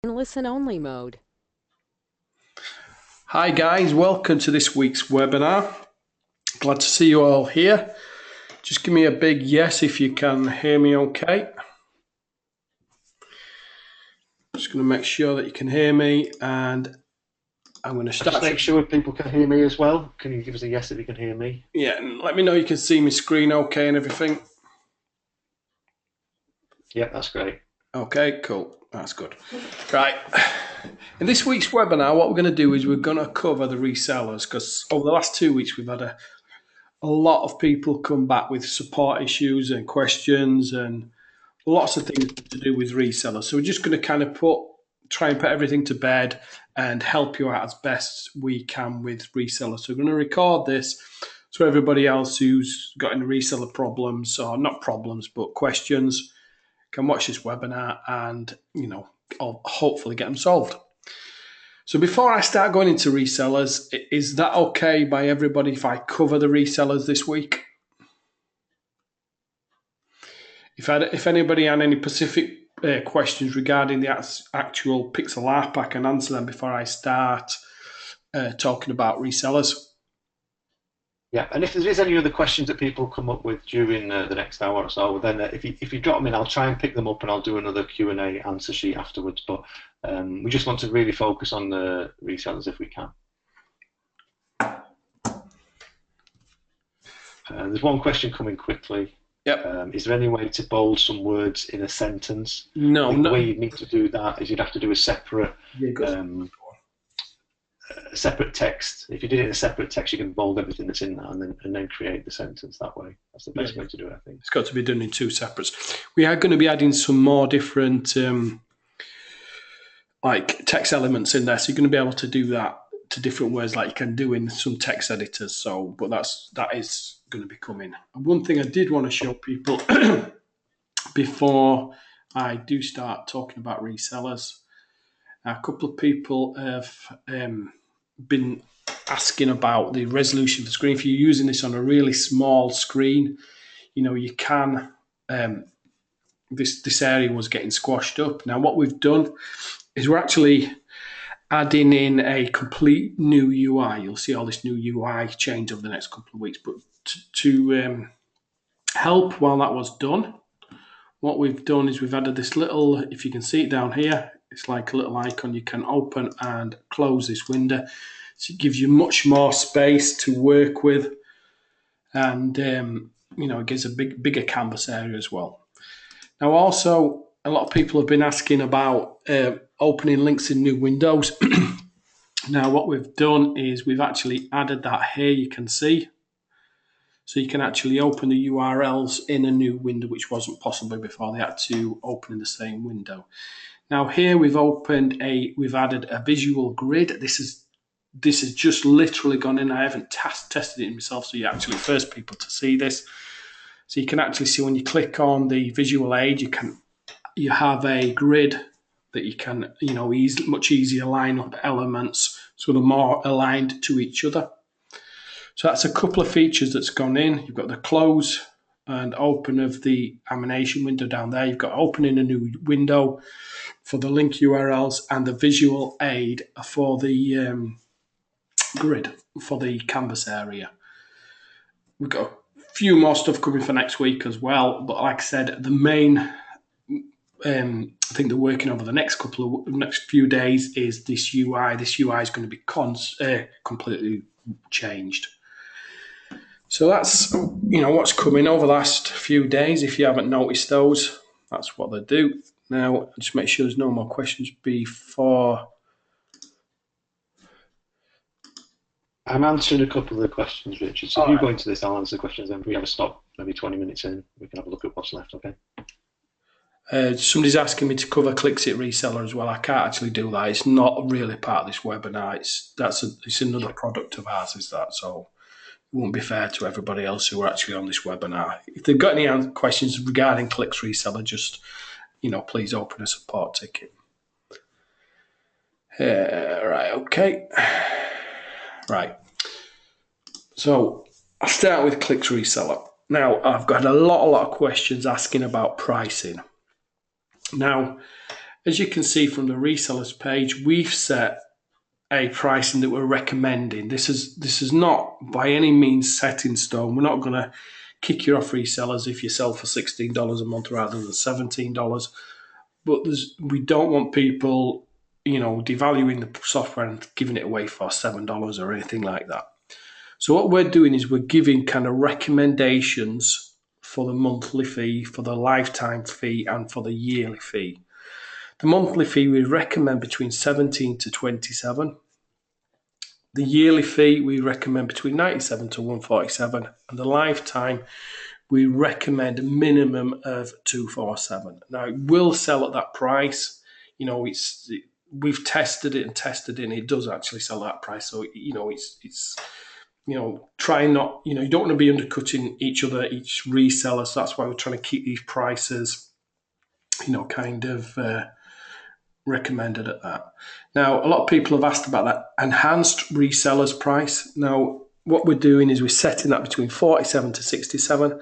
in listen-only mode. Hi guys, welcome to this week's webinar. Glad to see you all here. Just give me a big yes if you can hear me okay. Just going to make sure that you can hear me, and I'm going to start. Just make sure people can hear me as well. Can you give us a yes if you can hear me? Yeah, and let me know you can see my screen okay and everything. Yeah, that's great. Okay, cool. That's good. Right. In this week's webinar, what we're going to do is we're going to cover the resellers, because over the last 2 weeks we've had a lot of people come back with support issues and questions and lots of things to do with resellers. So we're just going to kind of try and put everything to bed and help you out as best we can with resellers. So we're going to record this so everybody else who's got any reseller problems, or not problems, but questions, can watch this webinar and, I'll hopefully get them solved. So before I start going into resellers, is that okay by everybody if I cover the resellers this week? If anybody had any specific questions regarding the actual Pixel app, I can answer them before I start talking about resellers. Yeah, and if there is any other questions that people come up with during the next hour or so, then if you drop them in, I'll try and pick them up and I'll do another Q&A answer sheet afterwards. But we just want to really focus on the resellers if we can. There's one question coming quickly. Yep. Is there any way to bold some words in a sentence? No. The way you'd need to do that is you'd have to do a separate separate text. If you did it in a separate text, you can bold everything that's in that and then create the sentence that way. That's the best way to do it, I think. It's got to be done in two separates. We are going to be adding some more different like text elements in there, so you're going to be able to do that to different words like you can do in some text editors. So, but that is going to be coming. And one thing I did want to show people before I do start talking about resellers, a couple of people have been asking about the resolution of the screen. If you're using this on a really small screen, you can, this area was getting squashed up. Now what we've done is we're actually adding in a complete new UI. You'll see all this new UI change over the next couple of weeks. But to help while that was done, what we've done is we've added this little, if you can see it down here, it's like a little icon. You can open and close this window. So it gives you much more space to work with. And, it gives a bigger canvas area as well. Now, also, a lot of people have been asking about opening links in new windows. Now, what we've done is we've actually added that here, you can see. So you can actually open the URLs in a new window, which wasn't possible before. They had to open in the same window. Now here we've added a visual grid. This is just literally gone in. I haven't tested it myself, so you're actually the first people to see this. So you can actually see when you click on the visual aid, you have a grid that you can much easier line up elements so they're more aligned to each other. So that's a couple of features that's gone in. You've got the close and open of the animation window down there. You've got opening a new window for the link URLs and the visual aid for the grid, for the canvas area. We've got a few more stuff coming for next week as well. But like I said, the main thing they're working over the next few days is this UI. This UI is going to be completely changed. So that's what's coming over the last few days. If you haven't noticed those, that's what they do. Now, just make sure there's no more questions before. I'm answering a couple of the questions, Richard. So if you go into this, I'll answer the questions. Then we have a stop, maybe 20 minutes in. We can have a look at what's left, okay? Somebody's asking me to cover ClickSit reseller as well. I can't actually do that. It's not really part of this webinar. It's another product of ours, is that? So it won't be fair to everybody else who are actually on this webinar. If they've got any questions regarding Clicks reseller, just please open a support ticket. Right, okay. Right. So I'll start with Clicks reseller. Now, I've got a lot of questions asking about pricing. Now, as you can see from the resellers page, we've set a pricing that we're recommending. This is not by any means set in stone. We're not going to kick you off resellers if you sell for $16 a month rather than $17. But we don't want people, devaluing the software and giving it away for $7 or anything like that. So what we're doing is we're giving kind of recommendations for the monthly fee, for the lifetime fee, and for the yearly fee. The monthly fee we recommend between 17 to 27. The yearly fee we recommend between 97 to 147, and the lifetime we recommend a minimum of 247. Now it will sell at that price. We've tested it, and it does actually sell at that price. So it's try not, you don't want to be undercutting each reseller. So that's why we're trying to keep these prices, recommended at that. Now, a lot of people have asked about that enhanced resellers price. Now, what we're doing is we're setting that between 47 to 67.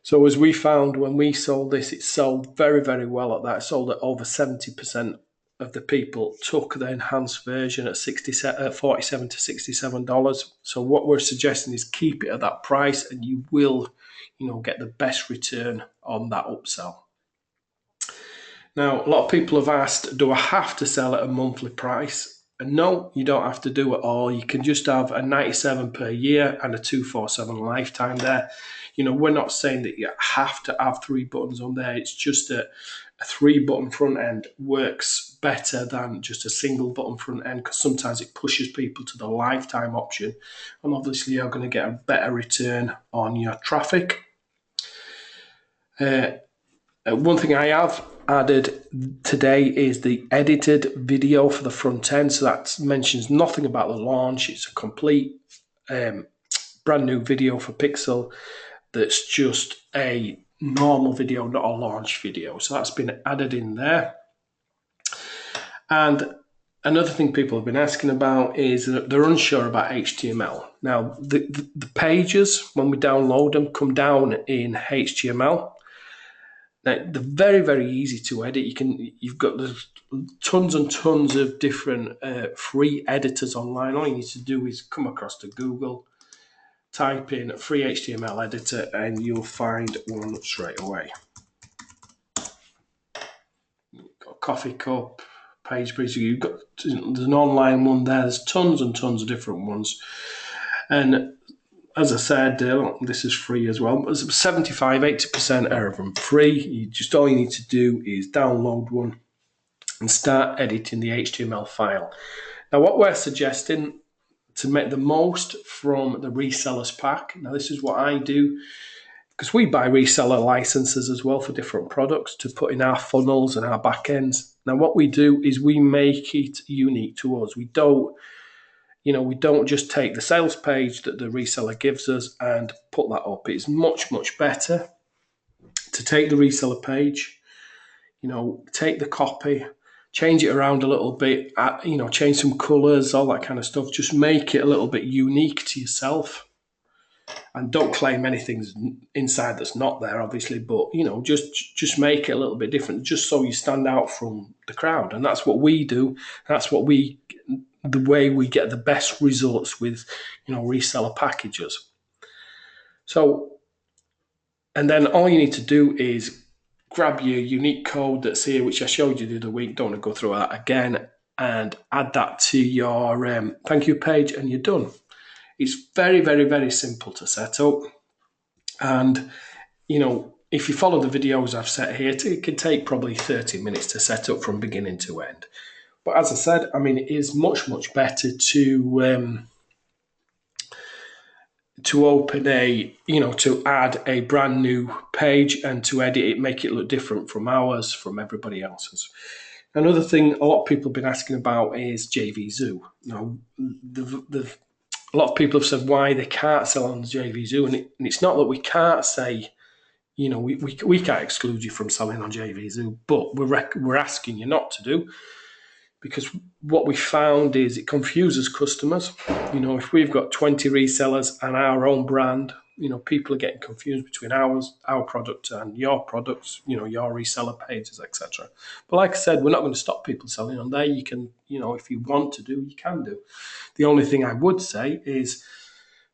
So as we found when we sold this, it sold very, very well at that. It sold at over 70% of the people took the enhanced version at $47 to $67. So what we're suggesting is keep it at that price, and you will, get the best return on that upsell. Now, a lot of people have asked, do I have to sell at a monthly price? And no, you don't have to do it all. You can just have a 97 per year and a 247 lifetime there. We're not saying that you have to have 3 buttons on there. It's just a 3-button front end works better than just a single button front end, because sometimes it pushes people to the lifetime option. And obviously you're going to get a better return on your traffic. One thing I have added today is the edited video for the front end. So that mentions nothing about the launch. It's a complete brand new video for Pixel that's just a normal video, not a launch video. So that's been added in there. And another thing people have been asking about is that they're unsure about HTML. Now, the pages, when we download them, come down in HTML. Now, they're very, very easy to edit. You've got tons and tons of different free editors online. All you need to do is come across to Google, type in free HTML editor, and you'll find one straight away. You've got coffee cup, page preview. You've got, there's an online one there. There's tons and tons of different ones. And as I said, this is free as well. But 75-80% are of them free. All you need to do is download one and start editing the HTML file. Now, what we're suggesting to make the most from the resellers pack. Now, this is what I do, because we buy reseller licenses as well for different products to put in our funnels and our backends. Now, what we do is we make it unique to us. We don't just take the sales page that the reseller gives us and put that up. It's much, much better to take the reseller page, take the copy, change it around a little bit, change some colors, all that kind of stuff. Just make it a little bit unique to yourself. And don't claim anything's inside that's not there, obviously, but, just make it a little bit different, just so you stand out from the crowd. And that's what we do. That's the way we get the best results with, reseller packages. So, and then all you need to do is grab your unique code that's here, which I showed you the other week. Don't want to go through that again, and add that to your thank you page, and you're done. It's very, very, very simple to set up. And, if you follow the videos I've set here, it can take probably 30 minutes to set up from beginning to end. But as I said, it is much, much better to open to add a brand new page and to edit it, make it look different from ours, from everybody else's. Another thing a lot of people have been asking about is JVZoo. A lot of people have said why they can't sell on JVZoo, and it's not that we can't say, we can't exclude you from selling on JVZoo, but we're asking you not to do. Because what we found is it confuses customers. If we've got 20 resellers and our own brand, people are getting confused between our product and your products, your reseller pages, etc. But like I said, we're not going to stop people selling on there. You can, if you want to do, you can do. The only thing I would say is,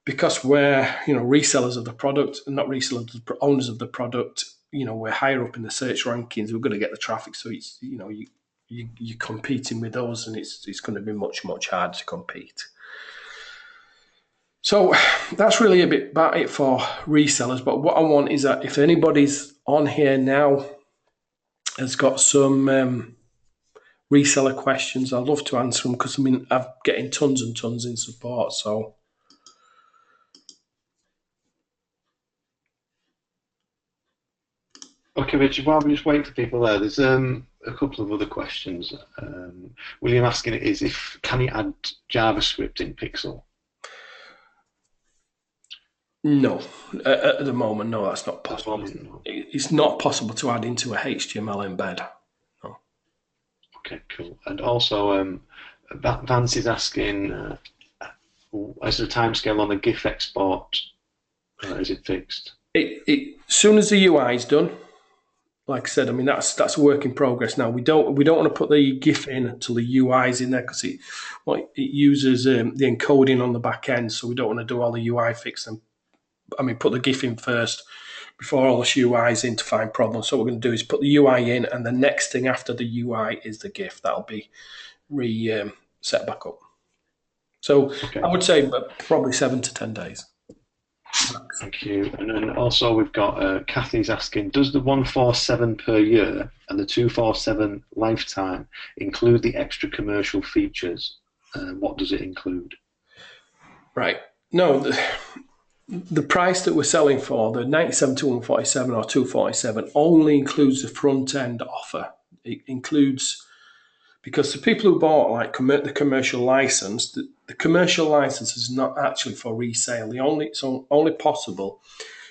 because we're, resellers of the product and not resellers, owners of the product, we're higher up in the search rankings. We're going to get the traffic. So it's, you're competing with those, and it's going to be much, much harder to compete. So that's really a bit about it for resellers. But what I want is that if anybody's on here now has got some reseller questions, I'd love to answer them, because I'm getting tons and tons in support. So Okay, Richard, while we're just waiting for people there's a couple of other questions. William asking can he add JavaScript in Pixel? no, at the moment, no, that's not possible. Moment, no. It's not possible to add into a HTML embed. No. Okay, cool. And also, Vance is asking, is there a timescale on the GIF export? Is it fixed? As soon as the UI is done, like I said, that's a work in progress now. We don't want to put the GIF in until the UI is in there, because it uses the encoding on the back end. So we don't want to do all the UI fix and put the GIF in first before all the UI is in to find problems. So what we're going to do is put the UI in, and the next thing after the UI is the GIF. That'll be set back up. So okay. I would say probably 7 to 10 days. Thank you. And then also we've got Kathy's asking, does the 147 per year and the 247 lifetime include the extra commercial features? What does it include? Right. No, the price that we're selling for, the 97 to 147 or 247, only includes the front end offer. It includes, because the people who bought the commercial license, the commercial license is not actually for resale. It's only possible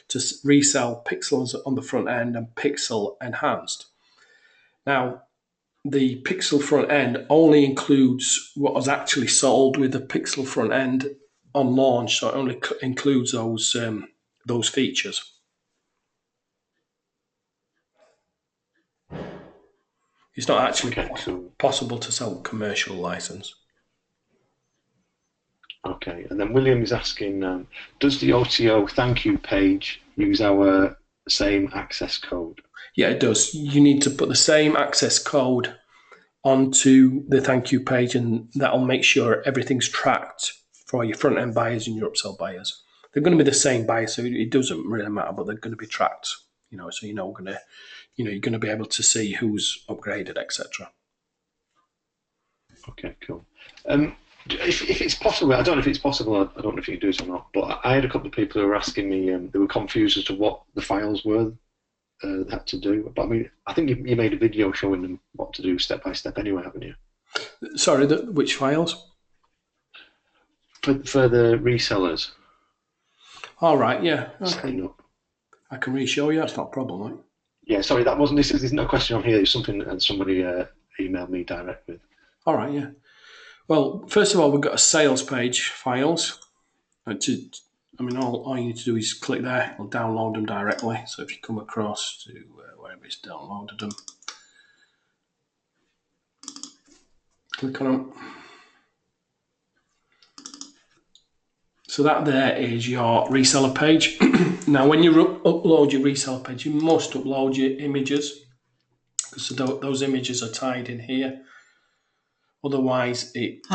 to resell Pixels on the front end and Pixel enhanced. Now, the Pixel front end only includes what was actually sold with the Pixel front end on launch, so it only includes those features. It's not actually possible to sell a commercial license. Okay, and then William is asking, does the OTO thank you page use our same access code? Yeah, it does. You need to put the same access code onto the thank you page, and that'll make sure everything's tracked for your front end buyers and your upsell buyers. They're going to be the same buyers, so it doesn't really matter, but they're going to be tracked. So you're going to be able to see who's upgraded, etc. Okay, cool. If it's possible, I don't know if it's possible. I don't know if you can do it or not. But I had a couple of people who were asking me. They were confused as to what the files were they had to do. But I think you made a video showing them what to do step by step, anyway, haven't you? Sorry, which files? For the resellers. All right, yeah. Okay. I can re-show you. That's not a problem, right? Yeah, sorry, that wasn't. This is not a question on here. It's something that somebody emailed me direct with. All right, yeah. Well, first of all, we've got a sales page, files. All you need to do is click there. It'll download them directly. So if you come across to wherever it's downloaded them, click on them. So that there is your reseller page. Now, when you upload your reseller page, you must upload your images, because those images are tied in here. Otherwise, it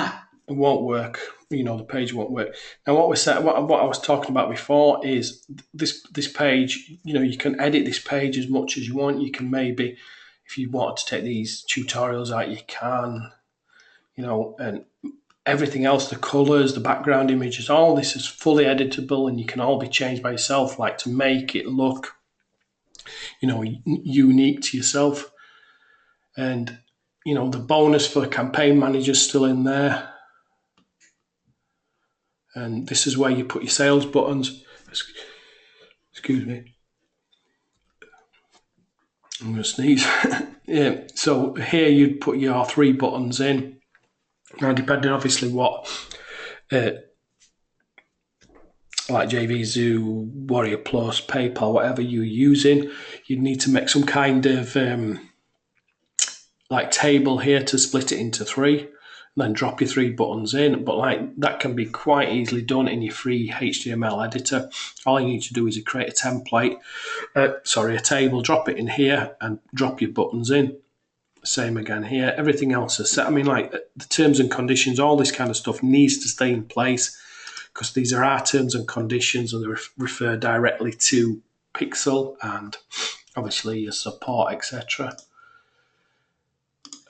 won't work. The page won't work. Now, what I was talking about before is this page. You can edit this page as much as you want. You can maybe, if you wanted to take these tutorials out, you can. And everything else, the colors, the background images, all this is fully editable, and you can all be changed by yourself, to make it look, unique to yourself. And the bonus for campaign manager is still in there. And this is where you put your sales buttons. Excuse me. I'm going to sneeze. Yeah. So here you'd put your 3 buttons in. Now, depending obviously what like JVZoo, Warrior Plus, PayPal, whatever you're using, you'd need to make some kind of like table here to split it into three, and then drop your three buttons in. But like that can be quite easily done in your free HTML editor. All you need to do is create a template, a table, drop it in here, and drop your buttons in. Same again here. Everything else is set. I mean, like the terms and conditions, all this kind of stuff needs to stay in place because these are our terms and conditions, and they refer directly to Pixel and obviously your support, etc.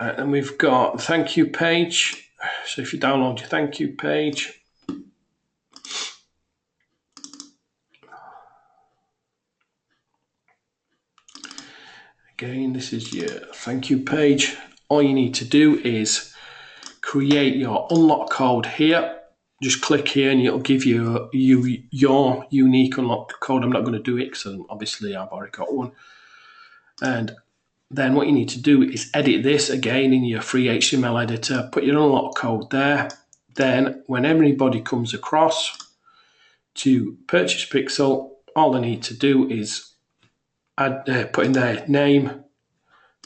And we've got the thank you page. So if you download your thank you page, again, this is your thank you page. All you need to do is create your unlock code here. Just click here and it'll give you your unique unlock code. I'm not going to do it because obviously I've already got one. And then what you need to do is edit this again in your free HTML editor, put your unlock code there. Then when anybody comes across to purchase Pixel, all they need to do is put in their name,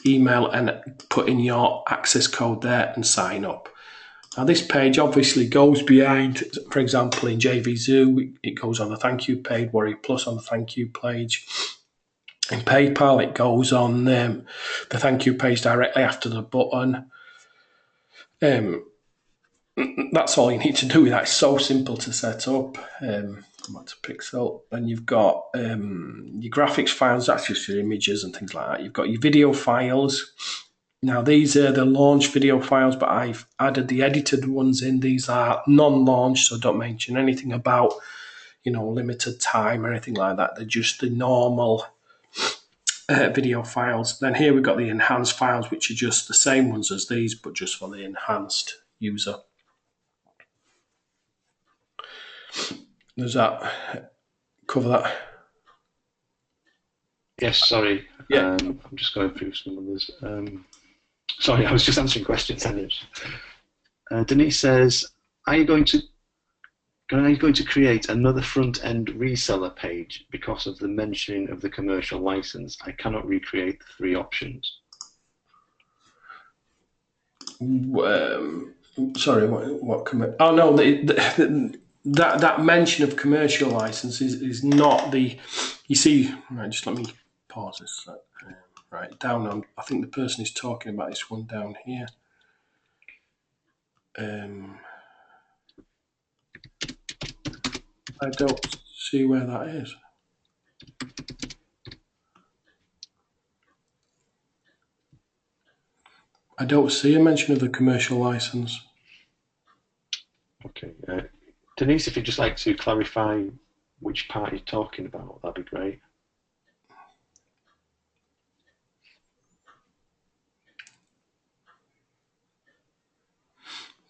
email, and put in your access code there and sign up. Now this page obviously goes behind, for example, in JVZoo, it goes on the thank you page, Warrior Plus on the thank you page. In PayPal, it goes on the thank you page directly after the button. That's all you need to do with that. It's so simple to set up. Back to Pixel, and you've got your graphics files. That's just your images and things like that. You've got your video files. Now these are the launch video files, but I've added the edited ones in. These are non-launch, so don't mention anything about limited time or anything like that. They're just the normal video files. Then here we've got the enhanced files, which are just the same ones as these, but just for the enhanced user. Does that cover that? Yes, sorry. Yeah. I'm just going through some others. Sorry, I was just answering questions. Denise says, are you going to create another front-end reseller page because of the mentioning of the commercial license? I cannot recreate the three options. Sorry, what? Oh no, that mention of commercial license is not the. You see, right, just let me pause this. Right, down on. I think the person is talking about this one down here. I don't see where that is. I don't see a mention of the commercial license. Okay. Denise, if you'd just like to clarify which part you're talking about, that'd be great.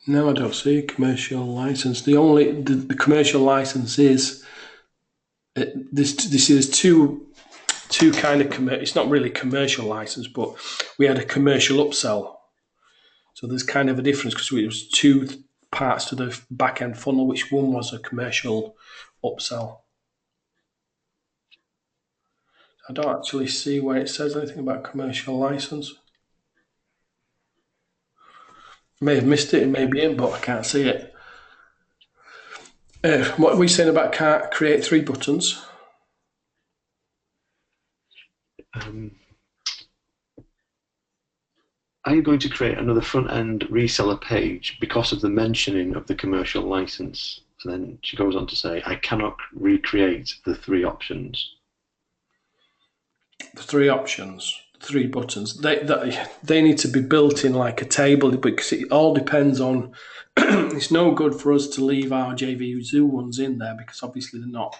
No, I don't see a commercial license. The commercial license is this is two kind of it's not really commercial license, but we had a commercial upsell. So there's kind of a difference because it was two parts to the back end funnel, which one was a commercial upsell. I don't actually see where it says anything about commercial license. I may have missed it, it may be in, but I can't see it. What are we saying about create three buttons? Are you going to create another front-end reseller page because of the mentioning of the commercial license? And then she goes on to say, I cannot recreate the three options. The three options, three buttons, they need to be built in like a table because it all depends on. It's no good for us to leave our JVZoo ones in there because obviously they're not,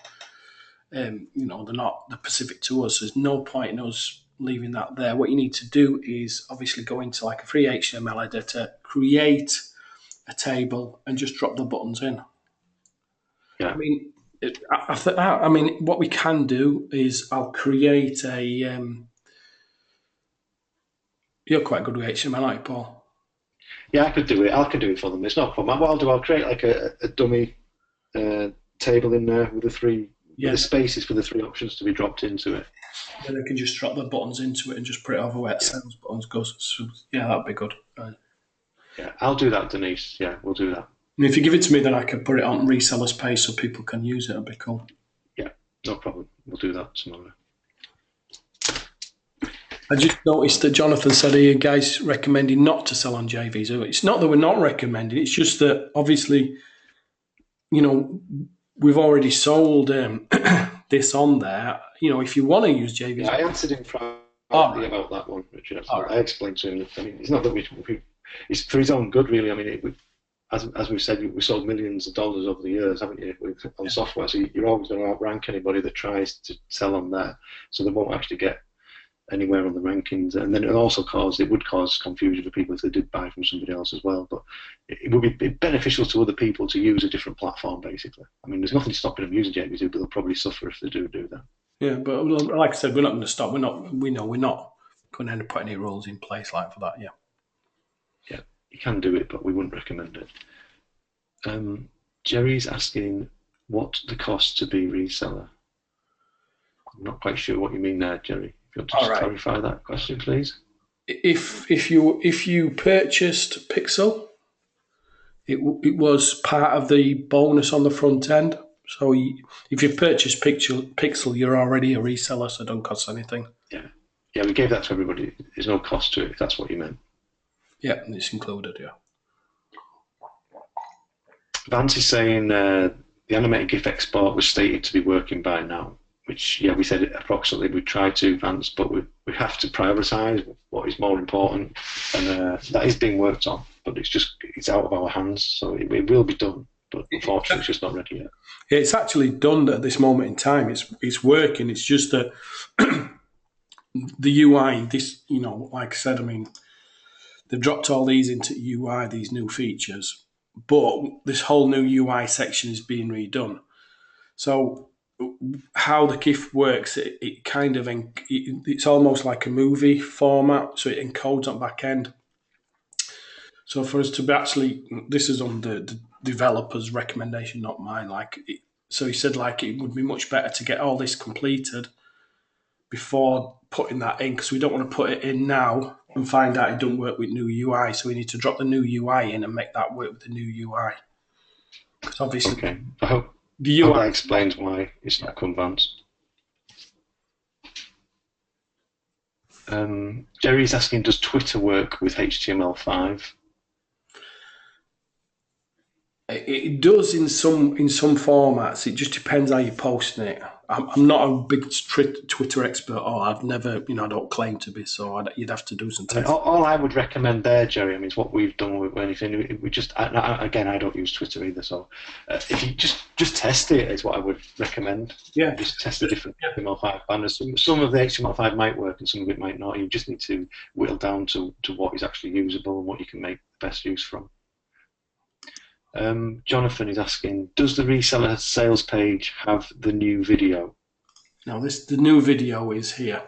they're not the specific to us. There's no point in us leaving that there. What you need to do is obviously go into like a free HTML editor, create a table, and just drop the buttons in. Yeah. I mean, what we can do is I'll create a. You're quite good with HTML, aren't you, Paul? Yeah, I could do it. I can do it for them. It's not a problem. What I'll do, I'll create like a dummy table in there with the Yeah, spaces for the 3 options to be dropped into it. yeah, they can just drop the buttons into it and just put it over where it Yeah, sales buttons goes. So, yeah, that'd be good. yeah, I'll do that, Denise. Yeah, we'll do that. And if you give it to me, then I can put it on resellers page so people can use it. It'd be cool. Yeah, no problem. We'll do that tomorrow. I just noticed that Jonathan said here, guys, recommending not to sell on JVs. It's not that we're not recommending, it's just that obviously, we've already sold this on there. If you want to use JVs. Yeah, I answered him privately about that one, Richard. Right. I explained to him that, it's not that it's for his own good, really. As we've said, we sold millions of dollars over the years, haven't you, on software. So you're always going to outrank anybody that tries to sell on there. So they won't actually get anywhere on the rankings, and then it would cause confusion for people if they did buy from somebody else as well. But it would be beneficial to other people to use a different platform, basically. There's nothing stopping them using JVC, but they'll probably suffer if they do that. Yeah, but like I said, we're not going to stop. We're not going to put any rules in place like for that. Yeah, you can do it, but we wouldn't recommend it. Jerry's asking what the cost to be reseller. I'm not quite sure what you mean there, Jerry. If you want to just clarify that question, please. If you purchased Pixel, it was part of the bonus on the front end. So if you purchased Pixel, you're already a reseller, so it don't cost anything. Yeah, we gave that to everybody. There's no cost to it, if that's what you meant. Yeah, it's included, yeah. Vance is saying the animated GIF export was stated to be working by now, which, we said approximately we'd try to, Vance, but we have to prioritise what is more important, and that is being worked on, but it's out of our hands, so it will be done, but unfortunately it's just not ready yet. It's actually done at this moment in time. It's working. It's just that the UI, like I said, they've dropped all these into UI, these new features, but this whole new UI section is being redone. So how the GIF works, it kind of it's almost like a movie format, so it encodes on back end. So for us to be this is on the developer's recommendation, not mine. So he said it would be much better to get all this completed before putting that in, because we don't want to put it in now and find out it don't work with new UI. So we need to drop the new UI in and make that work with the new UI. Because obviously, okay. I hope that explains why it's not come, Vance. Jerry's asking, does Twitter work with HTML5? It does in some formats. It just depends how you're posting it. I'm not a big Twitter expert, or I've never, I don't claim to be. So you'd have to do some testing. All I would recommend there, Jerry, is what we've done with anything. We just, again, I don't use Twitter either. So if you just test it, is what I would recommend. Yeah. Just test the different HTML5 banners. Some of the HTML5 might work, and some of it might not. You just need to whittle down to what is actually usable and what you can make the best use from. Jonathan is asking, does the reseller sales page have the new video? No, the new video is here.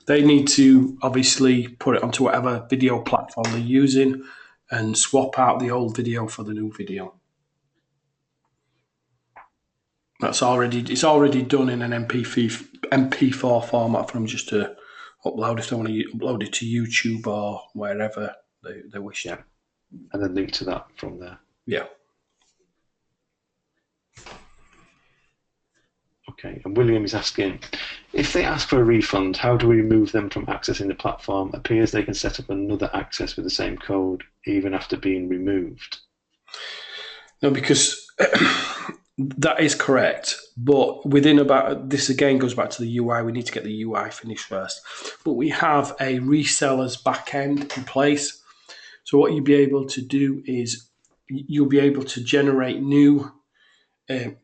They need to obviously put it onto whatever video platform they're using and swap out the old video for the new video. It's already done in an MP4 format for them just to upload if they want to upload it to YouTube or wherever they wish to. And then link to that from there. Yeah. Okay, and William is asking, if they ask for a refund, how do we remove them from accessing the platform? Appears they can set up another access with the same code even after being removed. No, because that is correct. But this again goes back to the UI. We need to get the UI finished first. But we have a reseller's backend in place. So what you'll be able to do is you'll be able to generate new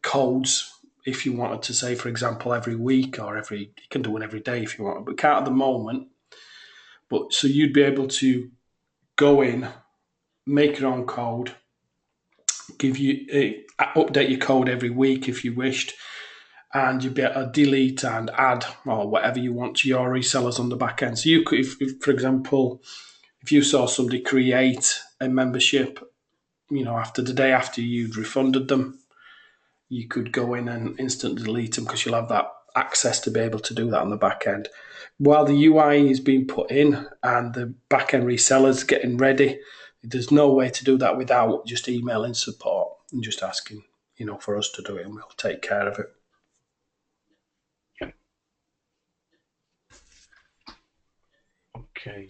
codes if you wanted to, say, for example, every week or you can do one every day if you want, but can't at the moment. But so you'd be able to go in, make your own code, update your code every week if you wished, and you'd be able to delete and add or whatever you want to your resellers on the back end. So you could, if for example, if you saw somebody create a membership, after the day after you'd refunded them, you could go in and instantly delete them because you'll have that access to be able to do that on the back end. While the UI is being put in and the back end resellers getting ready, there's no way to do that without just emailing support and just asking, for us to do it, and we'll take care of it. Yeah. Okay.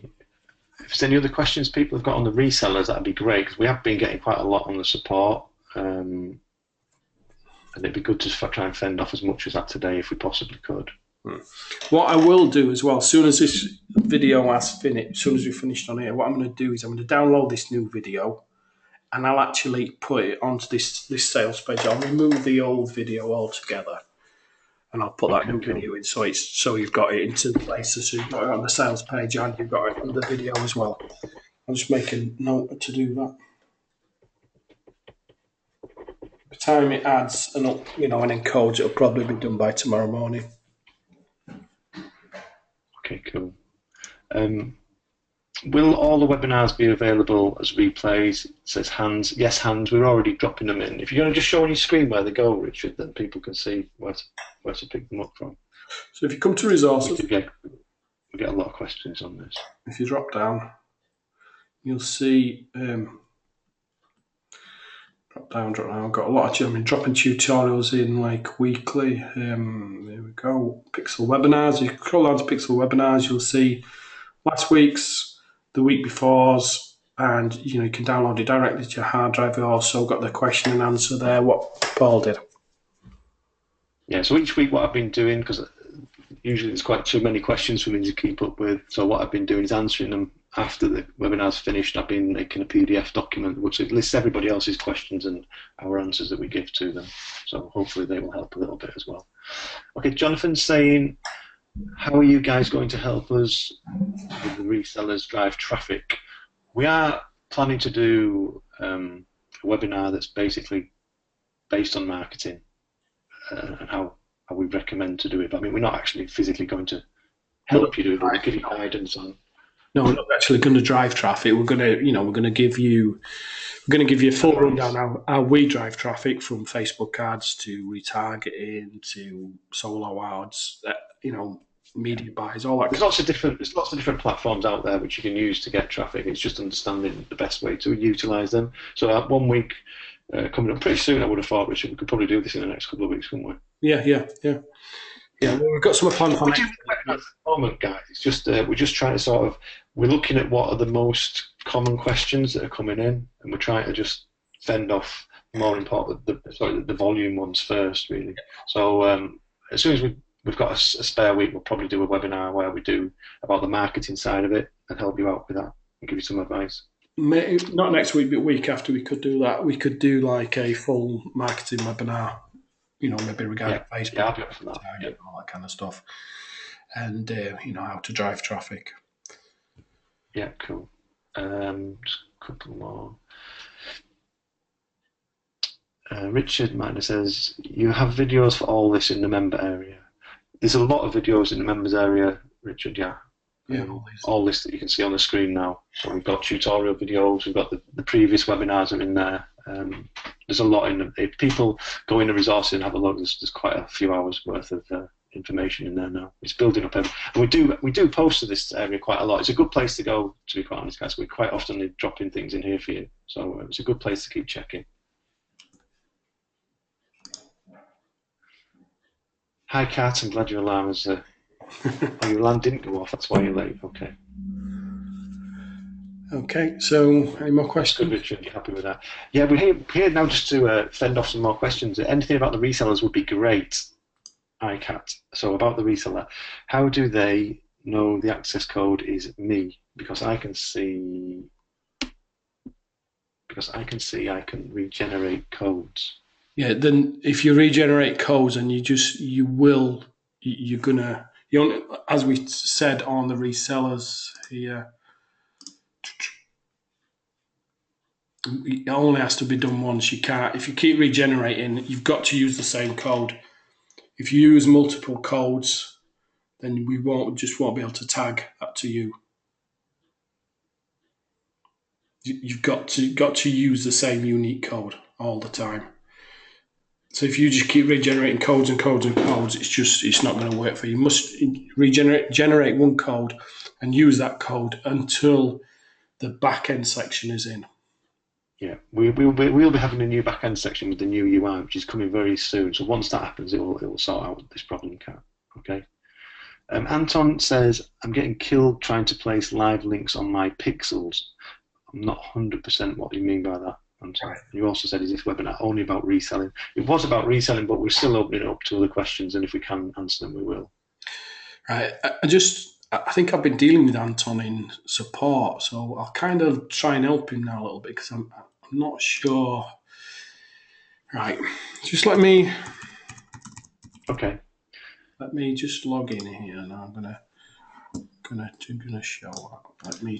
If there's any other questions people have got on the resellers, that'd be great, because we have been getting quite a lot on the support. And it'd be good to try and fend off as much as that today if we possibly could. What I will do as well, as soon as this video has finished, as soon as we've finished on here, what I'm going to do is I'm going to download this new video and I'll actually put it onto this sales page. I'll remove the old video altogether and I'll put that new video in, so you've got it into places, so you've got it on the sales page and you've got it on the video as well. I'll just make a note to do that. By the time it adds and encodes, it'll probably be done by tomorrow morning. Okay, cool. Will all the webinars be available as replays? It says Hans. Yes, Hans, we're already dropping them in. If you're going to just show on your screen where they go, Richard, then people can see where to pick them up from. So if you come to resources, we get a lot of questions on this. If you drop down, you'll see drop down. I've got a lot of dropping tutorials in like weekly. There we go. Pixal webinars. You scroll down to Pixal webinars, you'll see last week's, the week before's, and you can download it directly to your hard drive. We've also got the question and answer there, what Paul did. Yeah, so each week what I've been doing, because usually there's quite too many questions for me to keep up with, so what I've been doing is answering them after the webinar's finished. I've been making a PDF document which lists everybody else's questions and our answers that we give to them, so hopefully they will help a little bit as well. Okay, Jonathan's saying, how are you guys going to help us with the resellers drive traffic? We are planning to do a webinar that's basically based on marketing and how we recommend to do it. But I mean, we're not actually physically going to help you do it. We'll give you guidance on. No, we're not actually going to drive traffic. We're going to give you a full rundown on how we drive traffic, from Facebook ads to retargeting to solo ads, media buys, all that. There's lots of different platforms out there which you can use to get traffic. It's just understanding the best way to utilise them. So 1 week coming up pretty soon, I would have thought, Richard, we could probably do this in the next couple of weeks, couldn't we? Yeah. Well, we've got some planned for next at the moment, guys. It's just we're just trying to we're looking at what are the most common questions that are coming in, and we're trying to just fend off more important the volume ones first, really. So as soon as we've got a spare week, we'll probably do a webinar where we do about the marketing side of it and help you out with that and give you some advice. Not next week, but week after, we could do that. We could do like a full marketing webinar, maybe regarding Facebook, I'll be up for that. And all that kind of stuff, and how to drive traffic. Yeah, cool. Just a couple more. Richard Miner says, you have videos for all this in the member area. There's a lot of videos in the members area, Richard, yeah. All this that you can see on the screen now. So we've got tutorial videos, we've got the previous webinars are in there. There's a lot in them. If people go into resources and have a look, there's quite a few hours worth of information in there now. It's building up. And we do post to this area quite a lot. It's a good place to go, to be quite honest, guys. We quite often dropping things in here for you. So it's a good place to keep checking. Hi, Kat. I'm glad your alarm is... your alarm didn't go off. That's why you're late. Okay. Okay. So, any more questions? Good, Richard. You happy with that? Yeah, we're here now just to fend off some more questions. Anything about the resellers would be great. Hi, Kat. So, about the reseller, how do they know the access code is me? Because I can see I can regenerate codes. Yeah, then if you regenerate codes and as we said on the resellers here, it only has to be done once. You can't, if you keep regenerating, you've got to use the same code. If you use multiple codes, then we won't be able to tag that to you. You've got to use the same unique code all the time. So if you just keep regenerating codes and codes and codes, it's not going to work for you. You must generate one code and use that code until the back end section is in. Yeah, we'll be having a new back end section with the new UI, which is coming very soon. So once that happens, it will sort out this problem, Kat. Okay. Anton says, I'm getting killed trying to place live links on my Pixels. I'm not 100% what you mean by that, Anton. Right. You also said, is this webinar only about reselling? It was about reselling, but we're still opening it up to other questions, and if we can answer them, we will. Right. I think I've been dealing with Anton in support, so I'll kind of try and help him now a little bit because I'm not sure. Right. Just let me. Okay. Let me just log in here, and I'm gonna show up. Let me.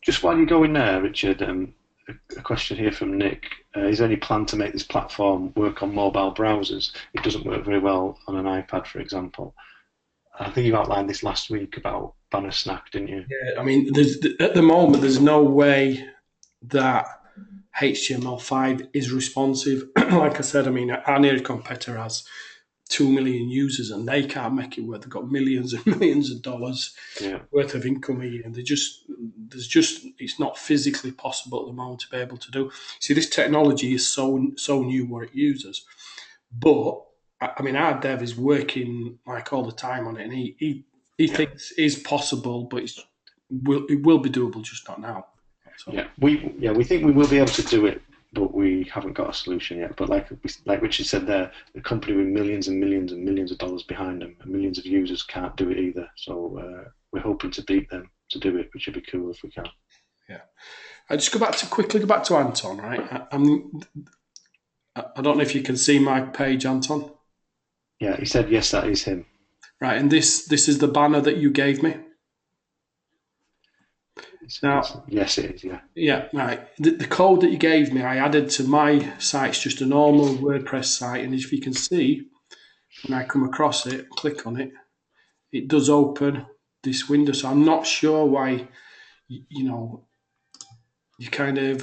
Just while you go in there, Richard, a question here from Nick. Is there any plan to make this platform work on mobile browsers? It doesn't work very well on an iPad, for example. I think you outlined this last week about Banner Snack, didn't you? Yeah, I mean, at the moment, there's no way that HTML5 is responsive. Like I said, I mean, our nearest competitor has 2 million users and they can't make it work. They've got millions and millions of dollars worth of income a year. And it's not physically possible at the moment to be able to do. See, this technology is so new what it uses. But I mean, our dev is working like all the time on it, and he thinks it is possible, but it will be doable, just not now. So. We think we will be able to do it, but we haven't got a solution yet. But like Richard said there, the company with millions and millions and millions of dollars behind them and millions of users can't do it either. So we're hoping to beat them to do it, which would be cool if we can. Yeah. I just quickly go back to Anton, right? I don't know if you can see my page, Anton. Yeah, he said yes, that is him. Right, and this is the banner that you gave me. Now, yes, it is. Yeah. Yeah, right. The code that you gave me, I added to my site. It's just a normal WordPress site, and if you can see, when I come across it, click on it, it does open this window. So I'm not sure why, you kind of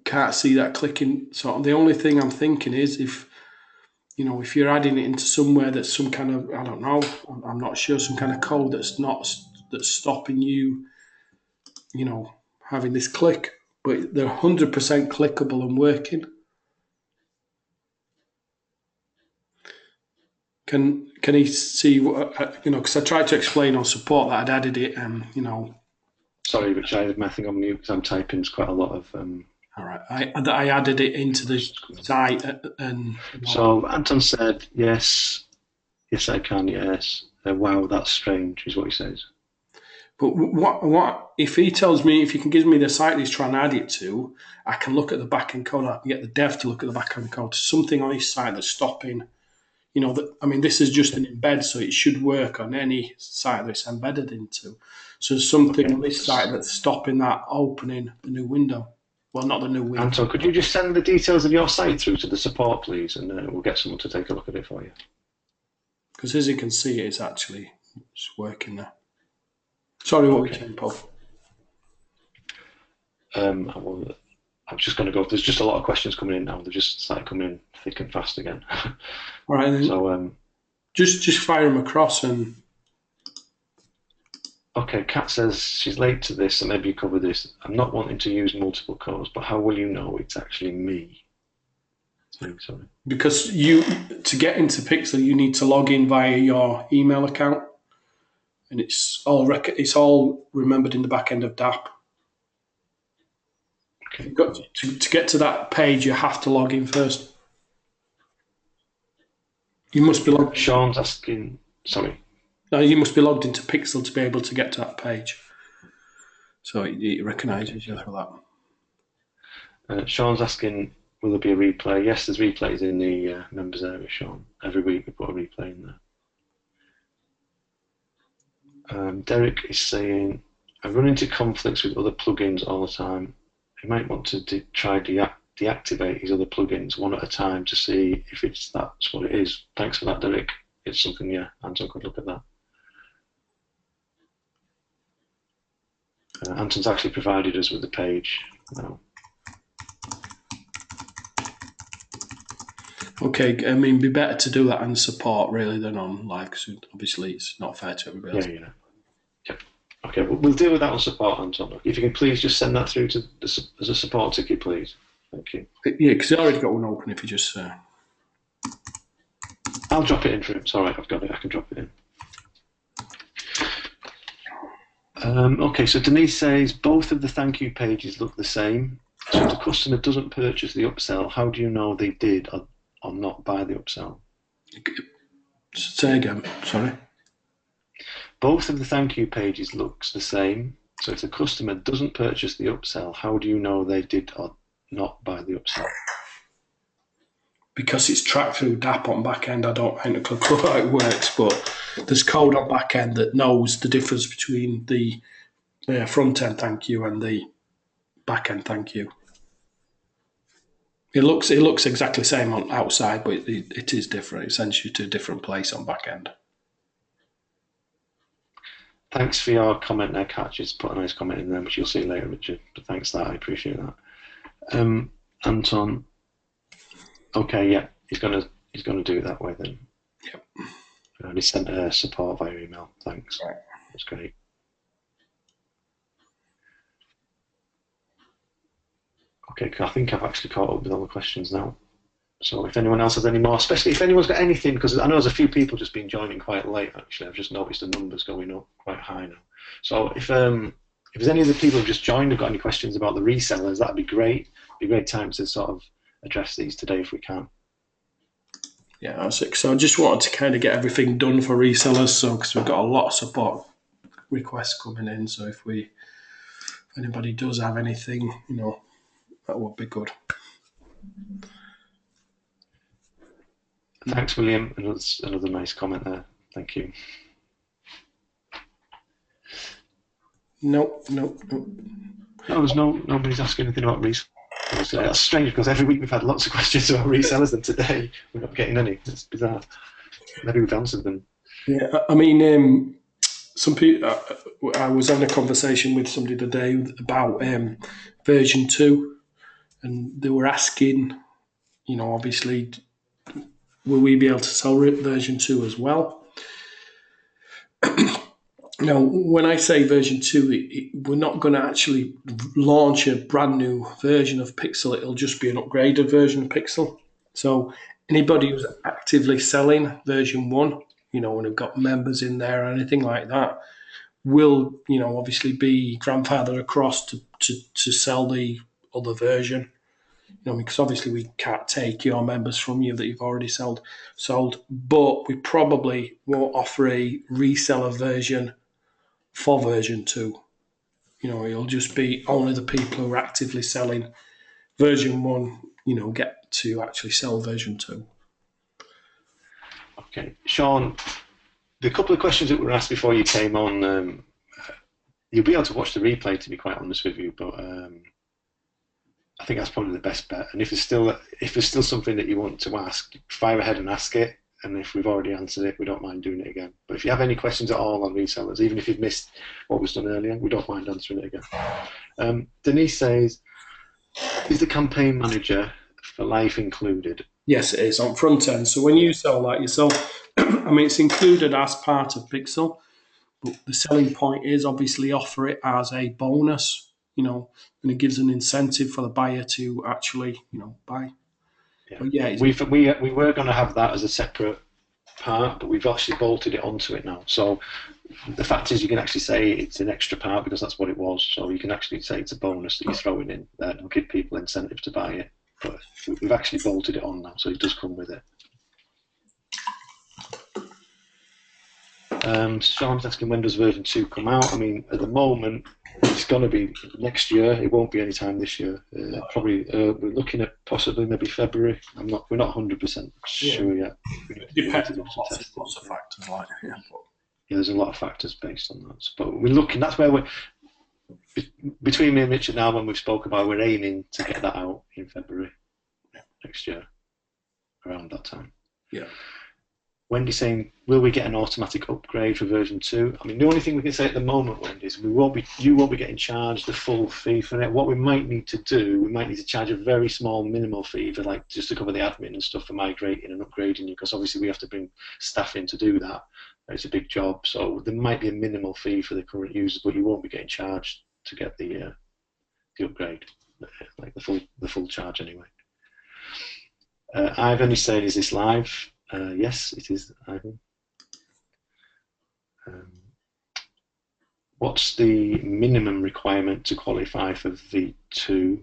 can't see that clicking. So the only thing I'm thinking is if you're adding it into somewhere that's some kind of, I don't know, I'm not sure, some kind of code that's stopping you, having this click, but they're 100% clickable and working. Can he see what, because I tried to explain on support that I'd added it and, Sorry, Rich, I had my thing on mute because I'm typing quite a lot of... All right, I added it into the site and... So Anton said, yes, I can, yes. Wow, that's strange, is what he says. But what if he tells me, if he can give me the site he's trying to add it to, I can look at the backend code, I can get the dev to look at the backend code, something on his site that's stopping, this is just an embed, so it should work on any site that it's embedded into. So something on this site that's stopping that opening the new window. Well, not the new window. Anton, could you just send the details of your site through to the support, please, and we'll get someone to take a look at it for you. Because as you can see, it's working there. Sorry, what were you saying, Paul? I'm just going to go. There's just a lot of questions coming in now. They're just started coming in thick and fast again. All right, then. So just fire them across and. Okay, Kat says she's late to this, so maybe you cover this. I'm not wanting to use multiple codes, but how will you know it's actually me? Sorry. Because to get into Pixel, you need to log in via your email account, and it's all remembered in the back end of DAP. Okay. To get to that page, you have to log in first. You must be logged. Sean's asking. Sorry. No, you must be logged into Pixel to be able to get to that page. So it recognises you for that. Sean's asking, will there be a replay? Yes, there's replays in the members area, Sean. Every week we put a replay in there. Derek is saying, I run into conflicts with other plugins all the time. You might want to try deactivate his other plugins one at a time to see if that's what it is. Thanks for that, Derek. It's something, Anton could look at that. Anton's actually provided us with the page now. Okay, I mean, it'd be better to do that on support really than on live, because obviously it's not fair to everybody else. Yeah. Yep. Okay, we'll deal with that on support, Anton. If you can please just send that through to as a support ticket, please. Thank you. Yeah, because I already got one open. If you just I'll drop it in for him. It's all right, I've got it. I can drop it in. Okay, so Denise says both of the thank you pages look the same. So if the customer doesn't purchase the upsell, how do you know they did or not buy the upsell? say again. Sorry. Both of the thank you pages looks the same. So if the customer doesn't purchase the upsell, how do you know they did or not buy the upsell? Because it's tracked through DAP on back end, I don't know how it works, but there's code on back end that knows the difference between the front end thank you and the back end thank you. It looks exactly the same on outside, but it is different. It sends you to a different place on back end. Thanks for your comment there, Kat. Just put a nice comment in there, which you'll see later, Richard. But thanks for that. I appreciate that. Anton. Okay, yeah, he's gonna do it that way then. Yep. And he sent support via email. Thanks. Right. That's great. Okay, I think I've actually caught up with all the questions now. So if anyone else has any more, especially if anyone's got anything, because I know there's a few people just been joining quite late. Actually, I've just noticed the numbers going up quite high now. So if there's any of the people who've just joined who've got any questions about the resellers, that'd be great. It'd be a great time to sort of address these today if we can. Yeah, that's it. So I just wanted to kind of get everything done for resellers, so because we've got a lot of support requests coming in. So if anybody does have anything, that would be good. Thanks, William. Another nice comment there. Thank you. No. There's nobody's asking anything about resellers today. That's strange because every week we've had lots of questions about resellers, and today we're not getting any. It's bizarre. Maybe we've answered them. Yeah, I mean, some people. I was having a conversation with somebody today about version 2, and they were asking, obviously, will we be able to sell version 2 as well? Now, when I say version 2, we're not going to actually launch a brand new version of Pixel. It'll just be an upgraded version of Pixel. So anybody who's actively selling version 1, and have got members in there or anything like that, will, obviously be grandfathered across to sell the other version. Because obviously we can't take your members from you that you've already sold, but we probably won't offer a reseller version for version 2. It'll just be only the people who are actively selling version 1, get to actually sell version 2. Okay. Sean, the couple of questions that were asked before you came on, you'll be able to watch the replay, to be quite honest with you, but I think that's probably the best bet. And if there's still something that you want to ask, fire ahead and ask it. And if we've already answered it, we don't mind doing it again. But if you have any questions at all on resellers, even if you've missed what was done earlier, we don't mind answering it again. Denise says, is the campaign manager for life included? Yes, it is on front end. So when you sell that yourself, it's included as part of Pixel, but the selling point is obviously offer it as a bonus, and it gives an incentive for the buyer to actually, buy. Yeah, we were going to have that as a separate part, but we've actually bolted it onto it now. So the fact is, you can actually say it's an extra part because that's what it was. So you can actually say it's a bonus that you're throwing in there and give people incentive to buy it. But we've actually bolted it on now, so it does come with it. Sean's asking, when does version 2 come out? At the moment, it's going to be next year. It won't be any time this year. Probably we're looking at possibly maybe February. We're not 100% sure yet. It depends on lots of factors, like there's a lot of factors based on that. But we're looking. That's where we're between me and Richard now. When we've spoken about, we're aiming to get that out in February next year, around that time. Yeah. Wendy's saying, will we get an automatic upgrade for version 2? I mean, the only thing we can say at the moment, Wendy, is you won't be getting charged the full fee for it. What we might need to do, we might need to charge a very small minimal fee for like just to cover the admin and stuff for migrating and upgrading you, because obviously we have to bring staff in to do that. It's a big job, so there might be a minimal fee for the current users, but you won't be getting charged to get the upgrade, like the full charge anyway. Ivan is saying, is this live? Yes, it is, Ivan. What's the minimum requirement to qualify for V2?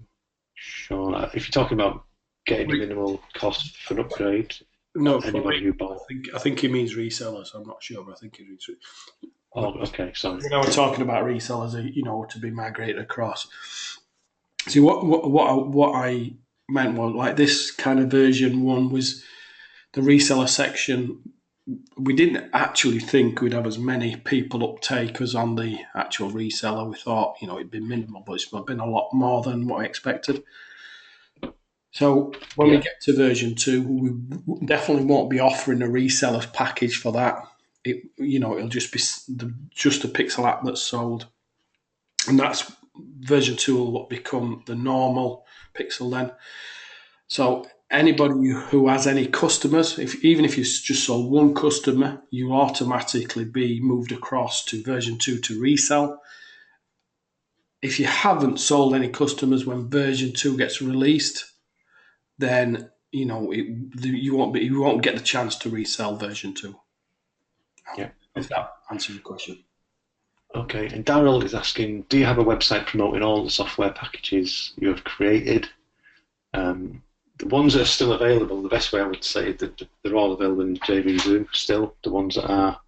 Sean, if you're talking about getting the minimal cost for an upgrade, no, anybody who bought... I think he means resellers. I'm not sure, but I think he means. Oh, okay, sorry. We're talking about resellers, to be migrated across. See, what I meant was like this kind of version 1 was the reseller section. We didn't actually think we'd have as many people uptake as on the actual reseller. We thought, it'd be minimal, but it's been a lot more than what I expected. So when we get to version 2, we definitely won't be offering a reseller package for that. It'll just be just a Pixel app that's sold, and that's version 2 will become the normal Pixel then. So anybody who has any customers, even if you just sold one customer, you automatically be moved across to version 2 to resell. If you haven't sold any customers when version 2 gets released, then you won't get the chance to resell version 2. Yeah. If that answers your question. Okay, and Daryl is asking, do you have a website promoting all the software packages you have created? The ones that are still available, the best way I would say that they're all available in JVZoo still, the ones that are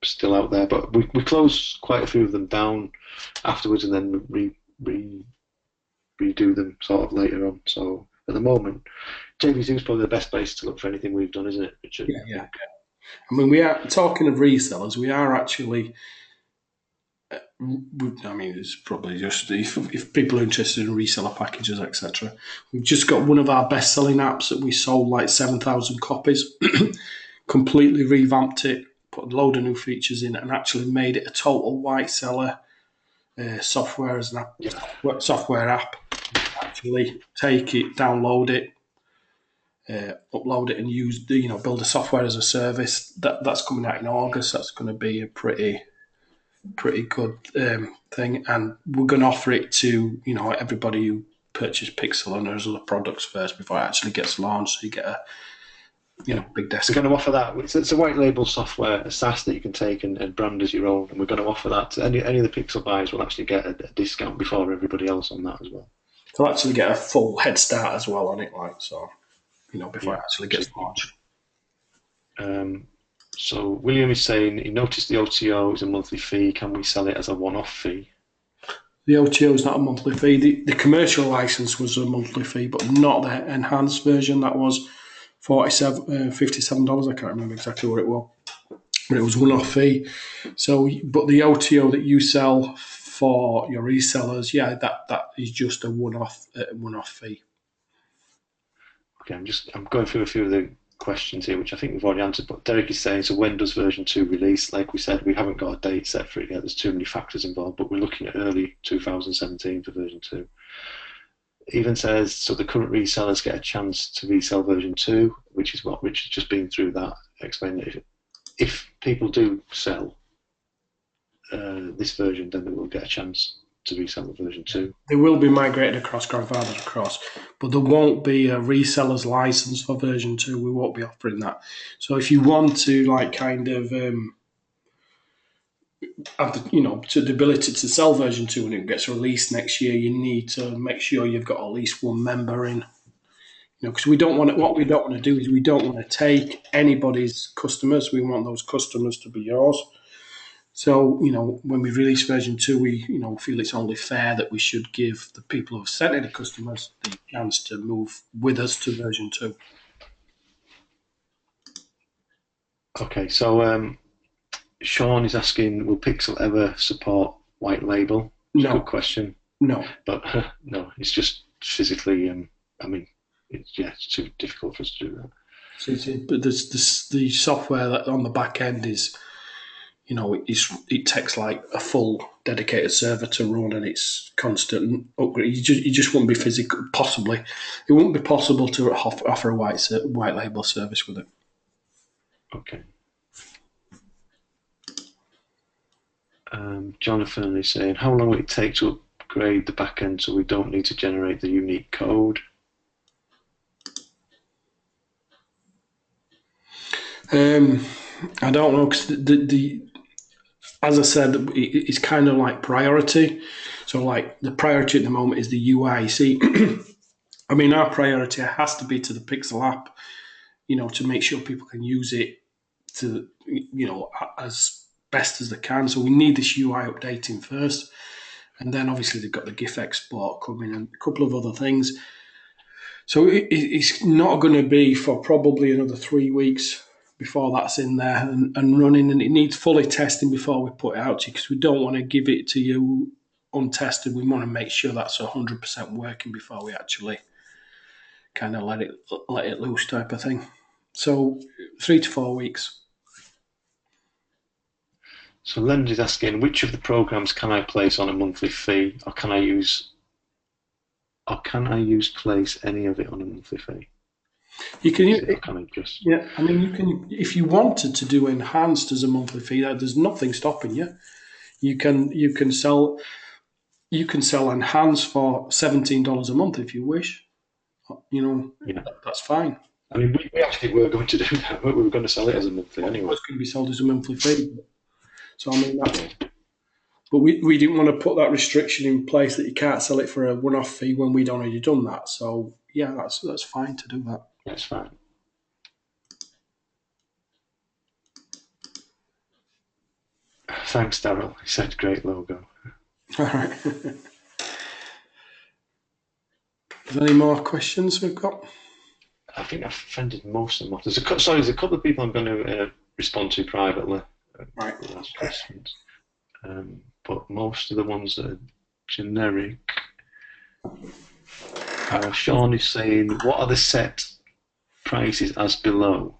still out there, but we close quite a few of them down afterwards and then redo them sort of later on. So at the moment, JVZoo is probably the best place to look for anything we've done, isn't it, Richard? Yeah. I mean, we are talking of resellers. We are actually. I mean, it's probably just if people are interested in reseller packages, etc. We've just got one of our best-selling apps that we sold like 7,000 copies. Completely revamped it, put a load of new features in, and actually made it a total white seller software as an app. Software app. Actually, take it, download it, upload it, and use build a software as a service. That's coming out in August. That's going to be a pretty good thing, and we're going to offer it to everybody who purchased Pixel and those other products first before it actually gets launched. So you get a big desk. We're going to offer that. It's a white label software, a SaaS that you can take and brand as your own, and we're going to offer that to any of the Pixel buyers. Will actually get a discount before everybody else on that as well. So actually get a full head start as well on it, before it actually gets launched. So William is saying he noticed the OTO is a monthly fee. Can we sell it as a one-off fee? The OTO is not a monthly fee. The commercial license was a monthly fee, but not the enhanced version. That was $57. I can't remember exactly what it was, but it was one-off fee. So, but the OTO that you sell for your resellers, that is just a one-off fee. Okay, I'm going through a few of the questions here, which I think we've already answered, but Derek is saying, so when does version 2 release? Like we said, we haven't got a date set for it yet. There's too many factors involved, but we're looking at early 2017 for version 2. Even says, so the current resellers get a chance to resell version 2, which is what Richard's just been through that, explaining that if people do sell this version, then they will get a chance to resell the version 2. They will be migrated across, grandfathered across, but there won't be a reseller's license for version 2. We won't be offering that. So if you want to have the ability to sell version 2 when it gets released next year, you need to make sure you've got at least one member in. Because we don't want to do is we don't want to take anybody's customers. We want those customers to be yours. So, when we release version 2, we, feel it's only fair that we should give the people who have sent in the customers the chance to move with us to version 2. Okay, so Sean is asking, will Pixel ever support white label? No. Good question. No. But no, it's just physically, it's too difficult for us to do that. So but there's the software that on the back end is, it takes like a full dedicated server to run, and it's constant upgrade. You just wouldn't be physical. Possibly, it wouldn't be possible to offer a white label service with it. Okay. Jonathan is saying, how long will it take to upgrade the backend so we don't need to generate the unique code? I don't know, because as I said, it's kind of like priority. So like the priority at the moment is the UI. See, I mean, our priority has to be to the Pixel app, to make sure people can use it to, as best as they can. So we need this UI updating first. And then obviously they've got the GIF export coming and a couple of other things. So it's not going to be for probably another 3 weeks before that's in there and running. And it needs fully testing before we put it out to you, because we don't want to give it to you untested. We want to make sure that's 100% working before we actually kind of let it loose type of thing. So 3 to 4 weeks. So Lendy's asking, which of the programs can I place on a monthly fee, or can I use place any of it on a monthly fee? You can, yeah. I mean, you can, if you wanted to do enhanced as a monthly fee, there's nothing stopping you. You can sell enhanced for $17 a month if you wish. That's fine. I mean, we actually were going to do that. We were going to sell it as a monthly anyway. It was going to be sold as a monthly fee. So I mean, but we didn't want to put that restriction in place that you can't sell it for a one-off fee when we'd already done that. So yeah, that's fine to do that. That's fine. Thanks, Daryl. He said great logo. All right. Is there any more questions we've got? I think I've offended most of them. There's a couple of people I'm going to respond to privately. Right. Last questions. But most of the ones that are generic. Sean is saying, what are the set prices as below?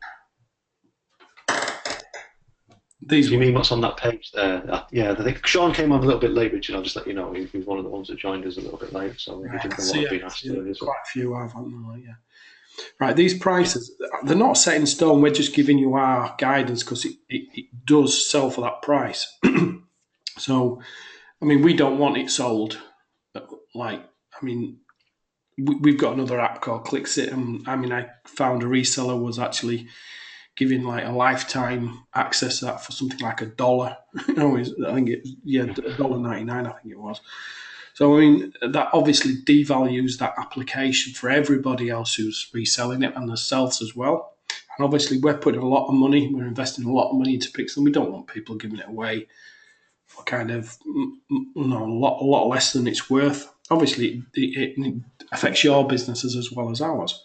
These. Do you mean what's on that page there? Yeah, I think Sean came on a little bit late, Richard. I'll just let you know. He's one of the ones that joined us a little bit late, so he didn't know what had been asked earlier. Quite a few have, haven't they? Yeah. Right, these prices, they're not set in stone. We're just giving you our guidance because it does sell for that price. So, I mean, we don't want it sold. We've got another app called Clicksit, and I found a reseller was actually giving like a lifetime access to that for something like $1. I think $1.99. I think it was. So, I mean, that obviously devalues that application for everybody else who's reselling it and themselves as well. And obviously, we're putting a lot of money, we're investing a lot of money into Pixel. We don't want people giving it away for kind of a lot less than it's worth. Obviously, it affects your businesses as well as ours.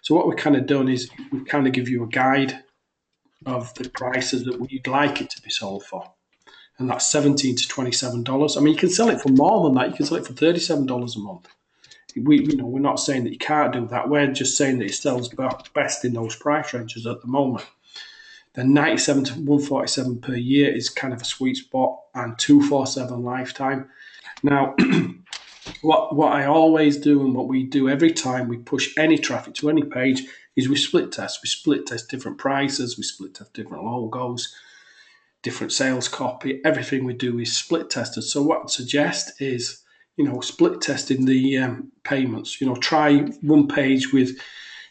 So what we've kind of done is we kind of give you a guide of the prices that we'd like it to be sold for. And that's $17 to $27. I mean, you can sell it for more than that. You can sell it for $37 a month. We're not saying that you can't do that. We're just saying that it sells best in those price ranges at the moment. Then 97 to 147 per year is kind of a sweet spot, and 247 lifetime. Now, what I always do and what we do every time we push any traffic to any page is we split test. We split test different prices. We split test different logos, different sales copy. Everything we do is split tested. So what I'd suggest is, split testing the payments. Try one page with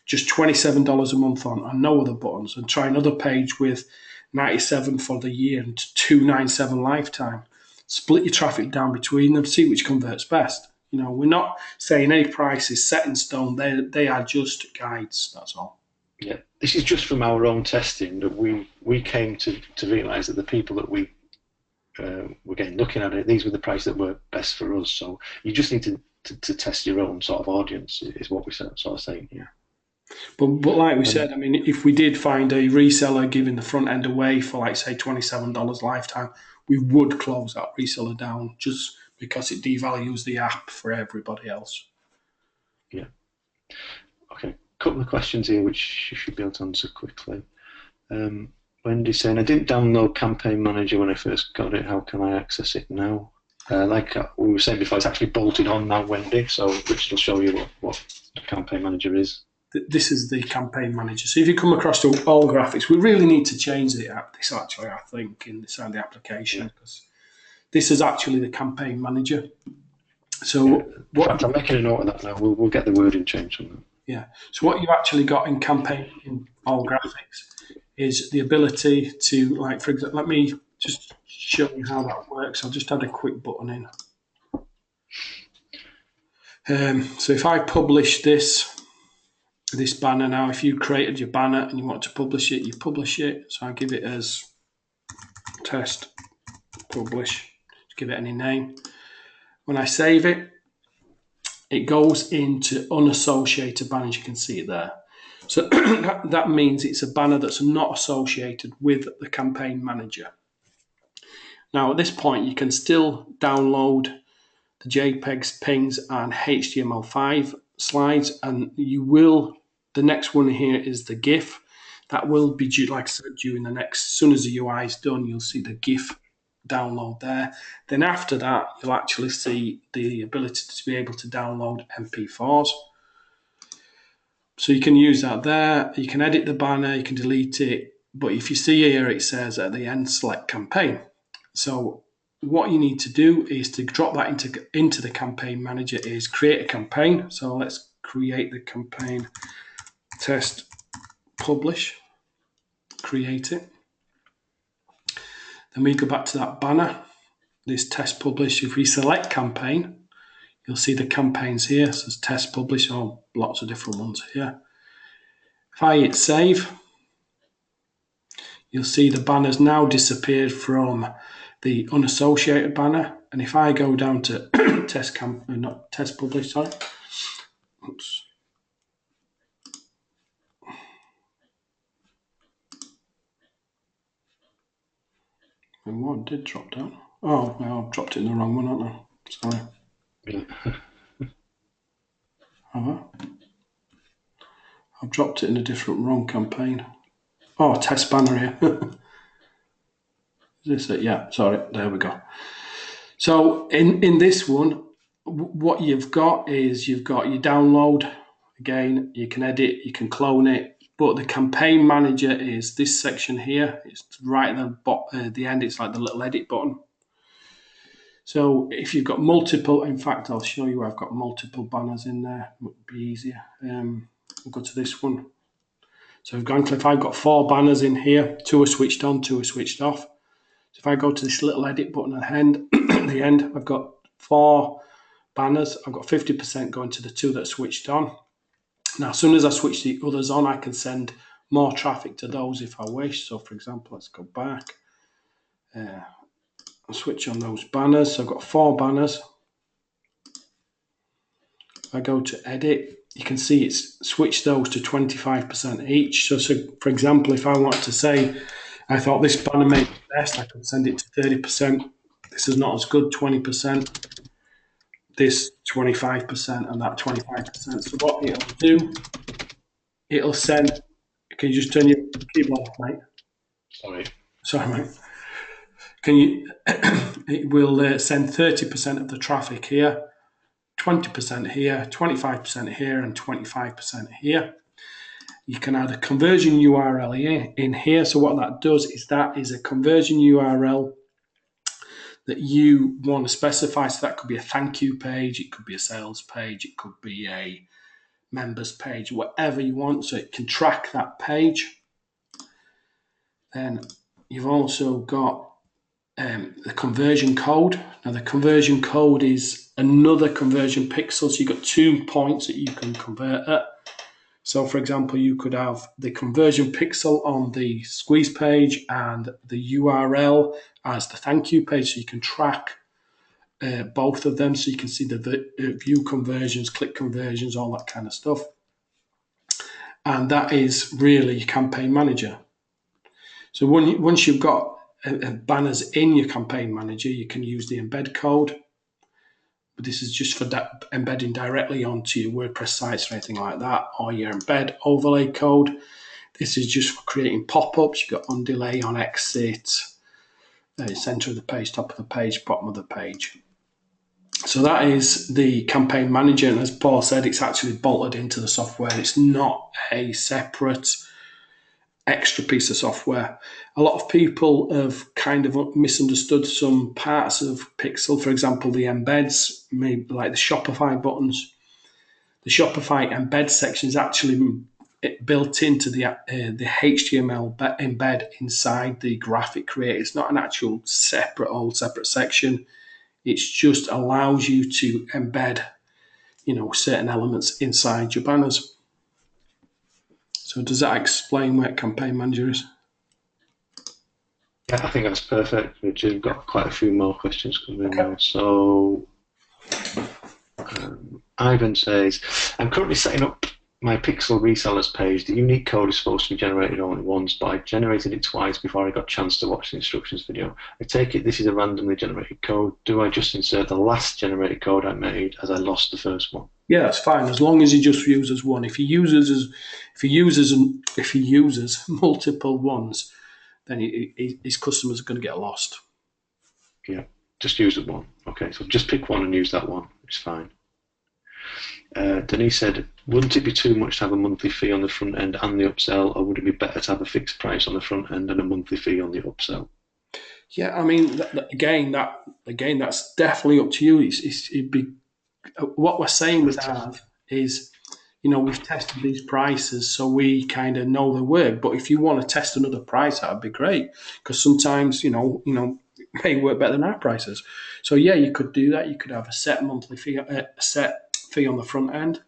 just $27 a month on no other buttons, and try another page with 97 for the year and 297 lifetime. Split your traffic down between them, see which converts best. We're not saying any price is set in stone. They are just guides, that's all. Yeah, this is just from our own testing that we came to realise that the people that we were getting looking at it, these were the prices that were best for us. So you just need to test your own sort of audience, is what we're sort of saying here. But like we said, I mean, if we did find a reseller giving the front end away for, like, say, $27 lifetime, we would close that reseller down just because it devalues the app for everybody else. Yeah. Okay. couple of questions here which you should be able to answer quickly. Wendy's saying, I didn't download Campaign Manager when I first got it. How can I access it now? Like we were saying before, it's actually bolted on now, Wendy, so Richard will show you what the Campaign Manager is. This is the Campaign Manager. So if you come across to all graphics, we really need to change this actually, I think, inside the application, because this is actually the Campaign Manager. So in fact, I'm making a note of that now. We'll get the wording changed on that. Yeah. So what you've actually got in Campaign in all graphics is the ability to, like, for example, let me just show you how that works. I'll just add a quick button in. So if I publish this banner now, if you created your banner and you want to publish it, you publish it. So I give it as test publish. Just give it any name. When I save it, it goes into unassociated banners. You can see it there. So that means it's a banner that's not associated with the Campaign Manager. Now at this point, you can still download the JPEGs, PNGs, and HTML5 slides, and you will. The next one here is the GIF. That will be due, like I said, during the next. As soon as the UI is done, you'll see the GIF download there. Then after that, you'll actually see the ability to be able to download MP4s. So you can use that there. You can edit the banner, you can delete it. But if you see here, it says at the end, select campaign. So what you need to do is to drop that into the Campaign Manager is create a campaign. So let's create the campaign, test, publish, create it. Then we go back to that banner, this test publish. If we select campaign, you'll see the campaigns here. So it's test publish, lots of different ones here. If I hit save, you'll see the banner's now disappeared from the unassociated banner. And if I go down to test publish, sorry. Oops. And what did drop down? Oh, well, I've dropped it in the wrong one, haven't I? Sorry. I've dropped it in a different wrong campaign. Oh, test banner here. Is this it? Yeah, sorry, there we go. So in this one, what you've got is you've got your download. Again, you can edit, you can clone it, but the Campaign Manager is this section here. It's right at the end, it's like the little edit button. So if you've got multiple, in fact, I'll show you where I've got multiple banners in there. It would be easier. We'll go to this one. So if I've got 4 banners in here, 2 are switched on, 2 are switched off. So if I go to this little edit button at the end, I've got 4 banners. I've got 50% going to the 2 that are switched on. Now, as soon as I switch the others on, I can send more traffic to those if I wish. So, for example, let's go back. I'll switch on those banners. So I've got 4 banners. If I go to edit, you can see it's switched those to 25% each. So, for example, if I wanted to say, I thought this banner made it best, I could send it to 30%. This is not as good, 20%. This 25% and that 25%. So what it'll do, it'll send. Can you just turn your keyboard off, mate? Sorry, mate. It will send 30% of the traffic here, 20% here, 25% here, and 25% here. You can add a conversion URL in here. So what that does is that is a conversion URL that you want to specify. So that could be a thank you page, it could be a sales page, it could be a members page, whatever you want. So it can track that page. Then you've also got the conversion code. Now the conversion code is another conversion pixel. So you've got 2 points that you can convert at. So for example, you could have the conversion pixel on the squeeze page and the URL as the thank you page. So you can track both of them. So you can see the view conversions, click conversions, all that kind of stuff. And that is really your Campaign Manager. So once you've got banners in your Campaign Manager, you can use the embed code. this is just for embedding directly onto your WordPress sites or anything like that, or your embed overlay code. This is just for creating pop-ups. You've got on delay, on exit, center of the page, top of the page, bottom of the page. So that is the campaign manager, and as Paul said, it's actually bolted into the software. It's not a separate extra piece of software. A lot of people have kind of misunderstood some parts of Pixel. For example, the embeds, maybe like the Shopify buttons. The Shopify embed section is actually built into the HTML embed inside the graphic creator. It's not an actual separate section. It just allows you to embed, certain elements inside your banners. So does that explain what Campaign Manager is? Yeah, I think that's perfect, Richard. We've got quite a few more questions coming in now. So Ivan says, I'm currently setting up my Pixel resellers page. The unique code is supposed to be generated only once, but I generated it twice before I got a chance to watch the instructions video. I take it this is a randomly generated code. Do I just insert the last generated code I made as I lost the first one? Yeah, that's fine, as long as he just uses one. If he uses multiple ones, then his customers are going to get lost. Yeah, just use it one. Okay, so just pick one and use that one. It's fine. Denise said, wouldn't it be too much to have a monthly fee on the front end and the upsell, or would it be better to have a fixed price on the front end and a monthly fee on the upsell? Yeah, I mean, again, that's definitely up to you. It'd be what we're saying with Av is, we've tested these prices, so we kind of know they work. But if you want to test another price, that'd be great, because sometimes, it may work better than our prices. So yeah, you could do that. You could have a set monthly fee, a set fee on the front end.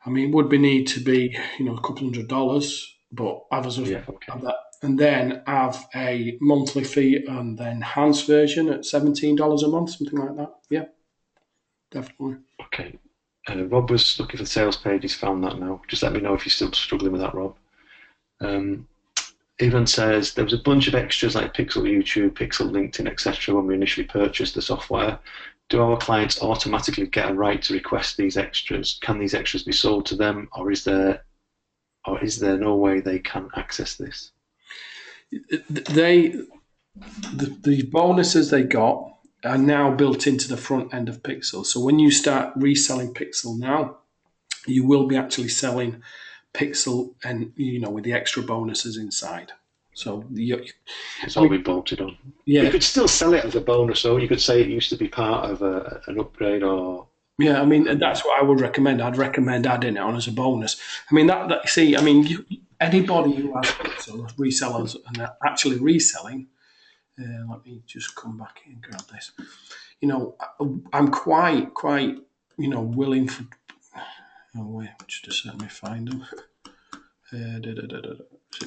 I mean, it would need to be, a couple $100, but have that, and then have a monthly fee and the enhanced version at $17 a month, something like that. Yeah, definitely. Okay. Rob was looking for the sales page. He's found that now. Just let me know if you're still struggling with that, Rob. Evan says, there was a bunch of extras like Pixel YouTube, Pixel LinkedIn, etc. when we initially purchased the software. Do our clients automatically get a right to request these extras? Can these extras be sold to them, or is there no way they can access this? The bonuses they got are now built into the front end of Pixel. So when you start reselling Pixel now, you will be actually selling Pixel and with the extra bonuses inside. So it's all been bolted on. Yeah, you could still sell it as a bonus, though. You could say it used to be part of an upgrade, or yeah. I mean, that's what I would recommend. I'd recommend adding it on as a bonus. I mean, anybody who has Pixel resellers and they're actually reselling. Let me just come back and grab this. I'm quite willing for. Oh wait, just let me find them.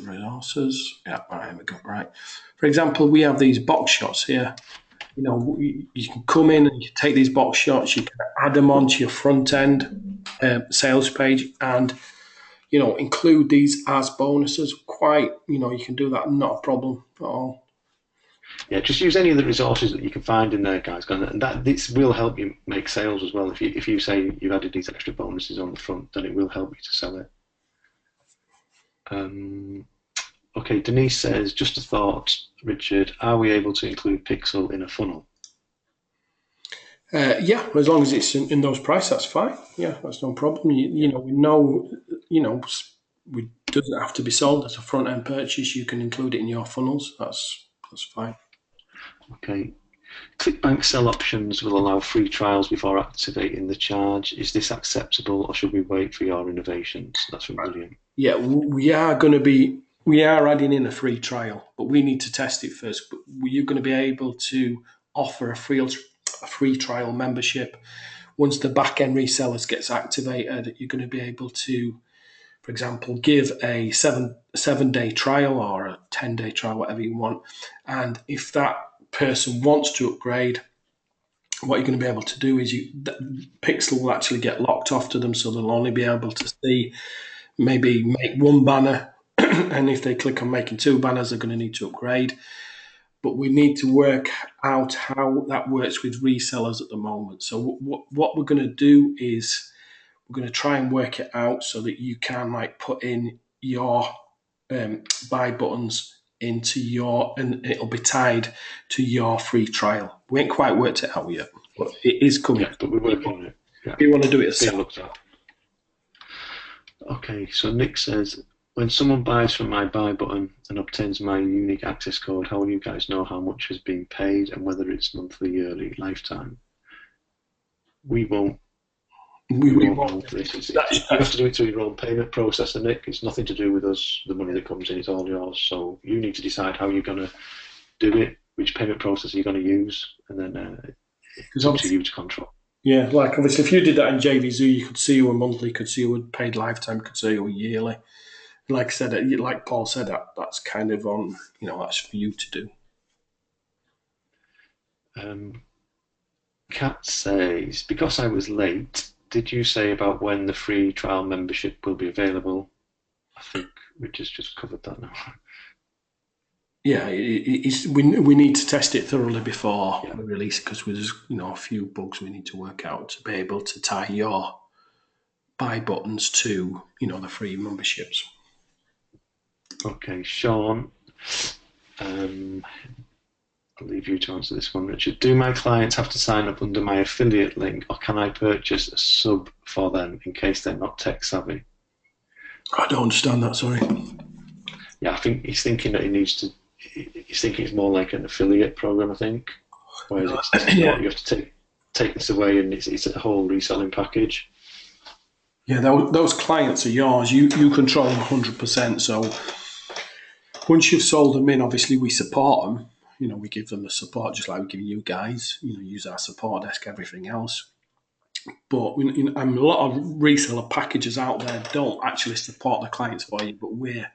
Resources. Yeah, right, we go right. For example, we have these box shots here. You can come in and you take these box shots. You can add them onto your front end sales page, and include these as bonuses. You can do that, not a problem at all. Yeah, just use any of the resources that you can find in there, guys. And this will help you make sales as well. If you say you've added these extra bonuses on the front, then it will help you to sell it. Okay, Denise says, just a thought, Richard, are we able to include Pixel in a funnel? Yeah, as long as it's in those prices, that's fine. Yeah, that's no problem. We know, it doesn't have to be sold as a front end purchase. You can include it in your funnels. That's fine. Okay. ClickBank sell options will allow free trials before activating the charge. Is this acceptable, or should we wait for your innovations? That's from William. Yeah, we are adding in a free trial, but we need to test it first. But you're going to be able to offer a free trial membership. Once the back-end resellers gets activated, you're going to be able to, for example, give a seven-day trial or a 10-day trial, whatever you want. And if that person wants to upgrade, what you're going to be able to do is Pixel will actually get locked off to them, so they'll only be able to see, maybe make one banner, and if they click on making two banners, they're going to need to upgrade. but we need to work out how that works with resellers at the moment. So what we're going to do is we're going to try and work it out so that you can like put in your buy buttons into your, and it'll be tied to your free trial. We ain't quite worked it out yet, but it is coming. Yeah, but we're working on it. Yeah. If you want to do it It's being looked at. Okay, so Nick says, when someone buys from my buy button and obtains my unique access code, how will you guys know how much has been paid and whether it's monthly, yearly, lifetime? We won't. We won't. You have to do it through your own payment processor, Nick. It's nothing to do with us. The money that comes in, it's all yours. So you need to decide how you're going to do it, which payment processor you're going to use, and then it's up to you to control. Yeah, like obviously if you did that in JVZoo, you could see you were monthly, could see you were paid lifetime, could see you were yearly. And like I said, like Paul said, that's kind of on, that's for you to do. Kat says, because I was late, did you say about when the free trial membership will be available? I think we just covered that now. Yeah, we need to test it thoroughly before we release it because there's a few bugs we need to work out to be able to tie your buy buttons to the free memberships. Okay, Sean, I'll leave you to answer this one, Richard. Do my clients have to sign up under my affiliate link, or can I purchase a sub for them in case they're not tech savvy? I don't understand that. Sorry. Yeah, I think he's thinking that he's thinking it's more like an affiliate program, I think. Whereas you have to take this away and it's a whole reselling package. Yeah, those clients are yours. You control them 100%. So once you've sold them in, obviously we support them. We give them the support just like we give you guys. Use our support desk, everything else. But a lot of reseller packages out there don't actually support the clients for you, but we're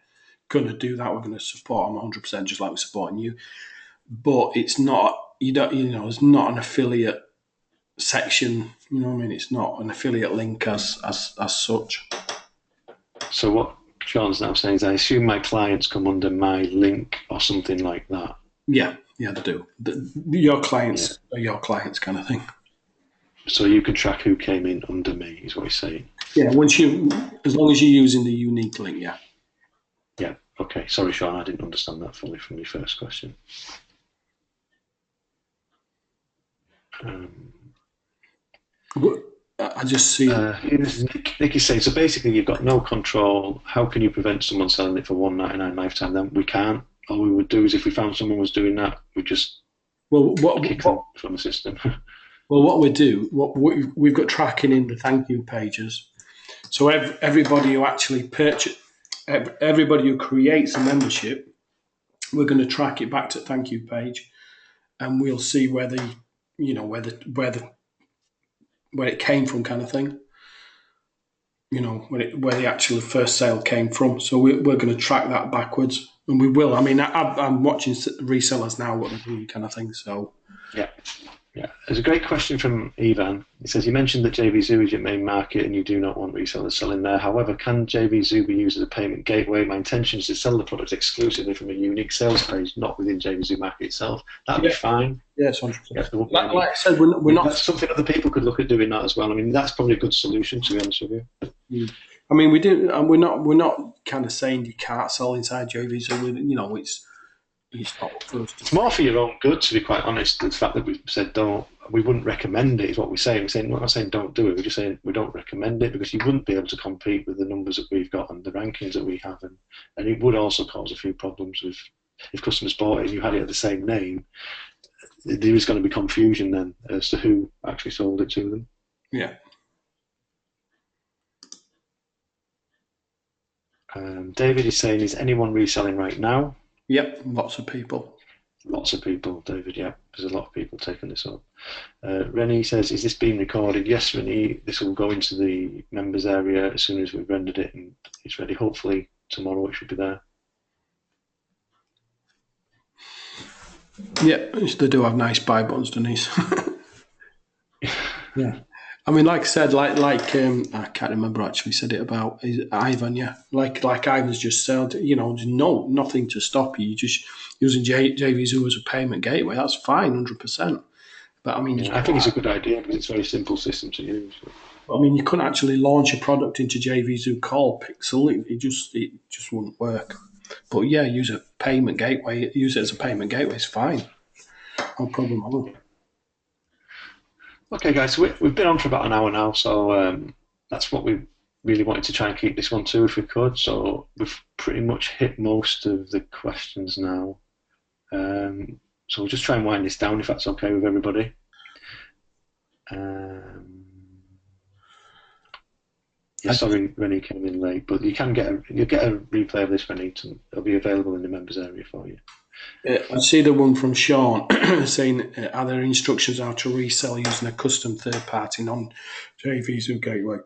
going to do that. We're going to support them 100%, just like we're supporting you. But it's not, it's not an affiliate section. You know what I mean? It's not an affiliate link as such. So what Sean's now saying is, I assume my clients come under my link or something like that. Yeah, they do. Your clients are your clients, kind of thing. So you can track who came in under me, is what he's saying. Yeah, as long as you're using the unique link, yeah. Yeah. Okay. Sorry, Sean, I didn't understand that fully from your first question. I just see. Nick is saying, so basically you've got no control. How can you prevent someone selling it for $1.99 lifetime? Then we can't. All we would do is if we found someone was doing that, we'd just kick them from the system. Well, we've got tracking in the thank you pages. So everybody who actually everybody who creates a membership, we're going to track it back to the thank you page, and we'll see where it came from, kind of thing. Where the actual first sale came from. So we're going to track that backwards, and we will. I mean, I'm watching resellers now what they're doing, kind of thing. So yeah. There's a great question from Ivan. He says, you mentioned that JVZoo is your main market and you do not want resellers selling there. However, can JVZoo be used as a payment gateway? My intention is to sell the product exclusively from a unique sales page, not within JVZoo market itself. That'd be fine. Yes, 100%. Like I said, we're not. That's something other people could look at doing that as well. I mean, that's probably a good solution, to be honest with you. I mean, we do, and we're not kind of saying you can't sell inside JVZoo. It's more for your own good, to be quite honest. The fact that we've said we wouldn't recommend it is what we're saying. We're not saying don't do it. We're just saying we don't recommend it because you wouldn't be able to compete with the numbers that we've got and the rankings that we have, and it would also cause a few problems if customers bought it and you had it at the same name. There is going to be confusion then as to who actually sold it to them. Yeah. David is saying, is anyone reselling right now? Yep, lots of people. Lots of people, David, yeah. There's a lot of people taking this up. Rennie says, is this being recorded? Yes, Rennie, this will go into the members area as soon as we've rendered it and it's ready. Hopefully tomorrow it should be there. Yeah, they do have nice buy buttons, Denise. Yeah. I mean, like I said, I can't remember actually said it about Ivan. Yeah, like Ivan's just said, there's nothing to stop you. You just using JVZoo as a payment gateway. That's fine, 100%. But I mean, Yeah, I think it's a good idea because it's a very simple system to use. you couldn't actually launch a product into JVZoo called Pixel. It just wouldn't work. But yeah, use a payment gateway. Use it as a payment gateway. It's fine. No problem at all. Okay, guys, so we've been on for about an hour now, so that's what we really wanted to try and keep this one to if we could. So we've pretty much hit most of the questions now. So we'll just try and wind this down if that's okay with everybody. Yeah, sorry, Rennie came in late, but you'll get a replay of this, Rennie. It'll be available in the members area for you. I see the one from Sean saying, are there instructions how to resell using a custom third-party non-JVZoo gateway?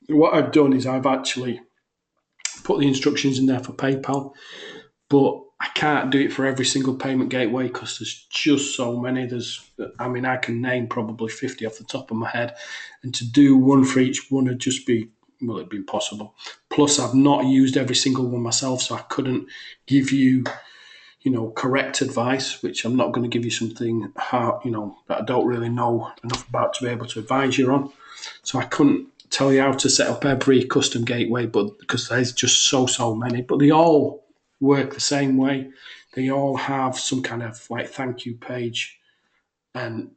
What I've done is I've actually put the instructions in there for PayPal, but I can't do it for every single payment gateway because there's just so many. I can name probably 50 off the top of my head, and to do one for each one would just be, it'd be impossible. Plus, I've not used every single one myself, so I couldn't give you correct advice, which I'm not going to give you something that I don't really know enough about to be able to advise you on. So I couldn't tell you how to set up every custom gateway, but because there's just so many, but they all work the same way. They all have some kind of like thank you page, and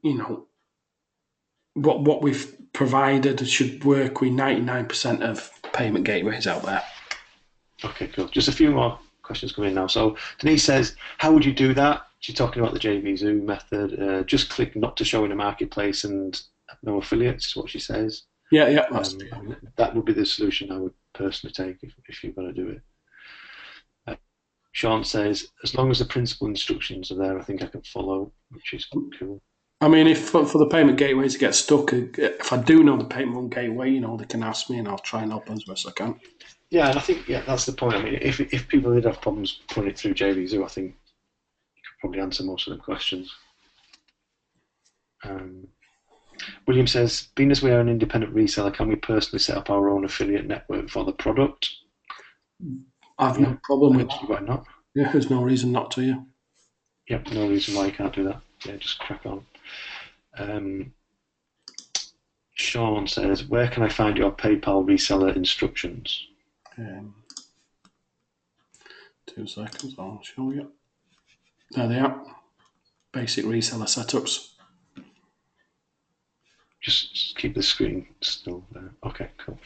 what we've provided should work with 99% of payment gateways out there. Okay, cool. Just a few more questions coming in now. So Denise says, how would you do that? She's talking about the JVZoo method. Just click not to show in a marketplace and no affiliates, is what she says. Yeah. That would be the solution I would personally take if you're going to do it. Sean says, as long as the principal instructions are there, I think I can follow, which is cool. I mean, if for the payment gateways to get stuck, if I do know the payment gateway, they can ask me and I'll try and help them as best I can. Yeah, and I think that's the point. I mean, if people did have problems putting it through JVZoo, I think you could probably answer most of the questions. William says, being as we are an independent reseller, can we personally set up our own affiliate network for the product? I've no problem with that. Why not? Yeah, there's no reason not to, yeah. Yep, no reason why you can't do that. Yeah, just crack on. Sean says, where can I find your PayPal reseller instructions? 2 seconds, I'll show you. There they are. Basic reseller setups. Just keep the screen still there. Okay, cool.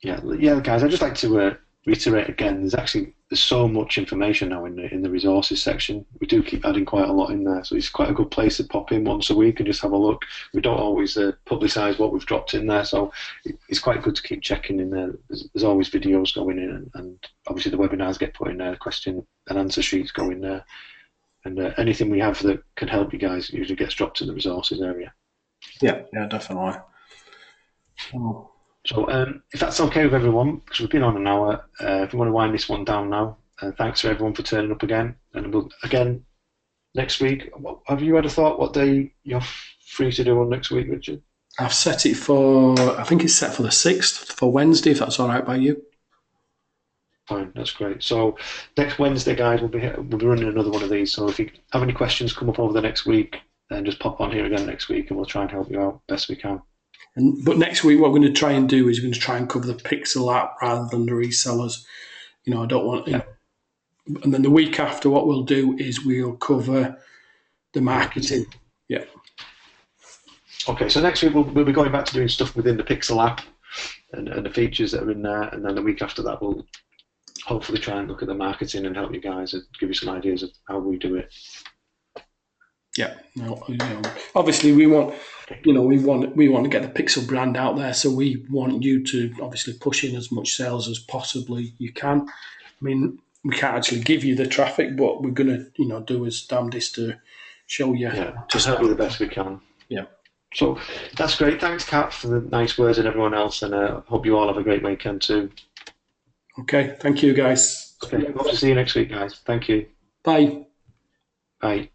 Yeah, guys. I'd just like to reiterate again. There's so much information now in the resources section. We do keep adding quite a lot in there, so it's quite a good place to pop in once a week and just have a look. We don't always publicise what we've dropped in there, so it's quite good to keep checking in there. There's always videos going in, and obviously the webinars get put in there. Question and answer sheets go in there, and anything we have that can help you guys usually gets dropped in the resources area. Yeah, definitely. So if that's okay with everyone, because we've been on an hour, if we want to wind this one down now, thanks for everyone for turning up again. And we'll, again, next week, have you had a thought what day you're free to do on next week, Richard? I've set it for, I think it's set for the 6th, for Wednesday, if that's all right by you. Fine, that's great. So next Wednesday, guys, we'll be running another one of these. So if you have any questions come up over the next week, then just pop on here again next week and we'll try and help you out best we can. But next week, what we're going to try and do is we're going to try and cover the Pixel app rather than the resellers. I don't want. And then the week after, what we'll do is we'll cover the marketing. Yeah. Okay, so next week we'll be going back to doing stuff within the Pixel app and the features that are in there, and then the week after that we'll hopefully try and look at the marketing and help you guys and give you some ideas of how we do it. Yeah, obviously we want, we want to get the Pixel brand out there, so we want you to obviously push in as much sales as possibly you can. I mean, we can't actually give you the traffic, but we're going to, do as damnedest to show you. Yeah, to help you the best we can. Yeah. So that's great. Thanks, Kat, for the nice words and everyone else, and hope you all have a great weekend too. Okay, thank you, guys. Okay, hope to see you next week, guys. Thank you. Bye. Bye.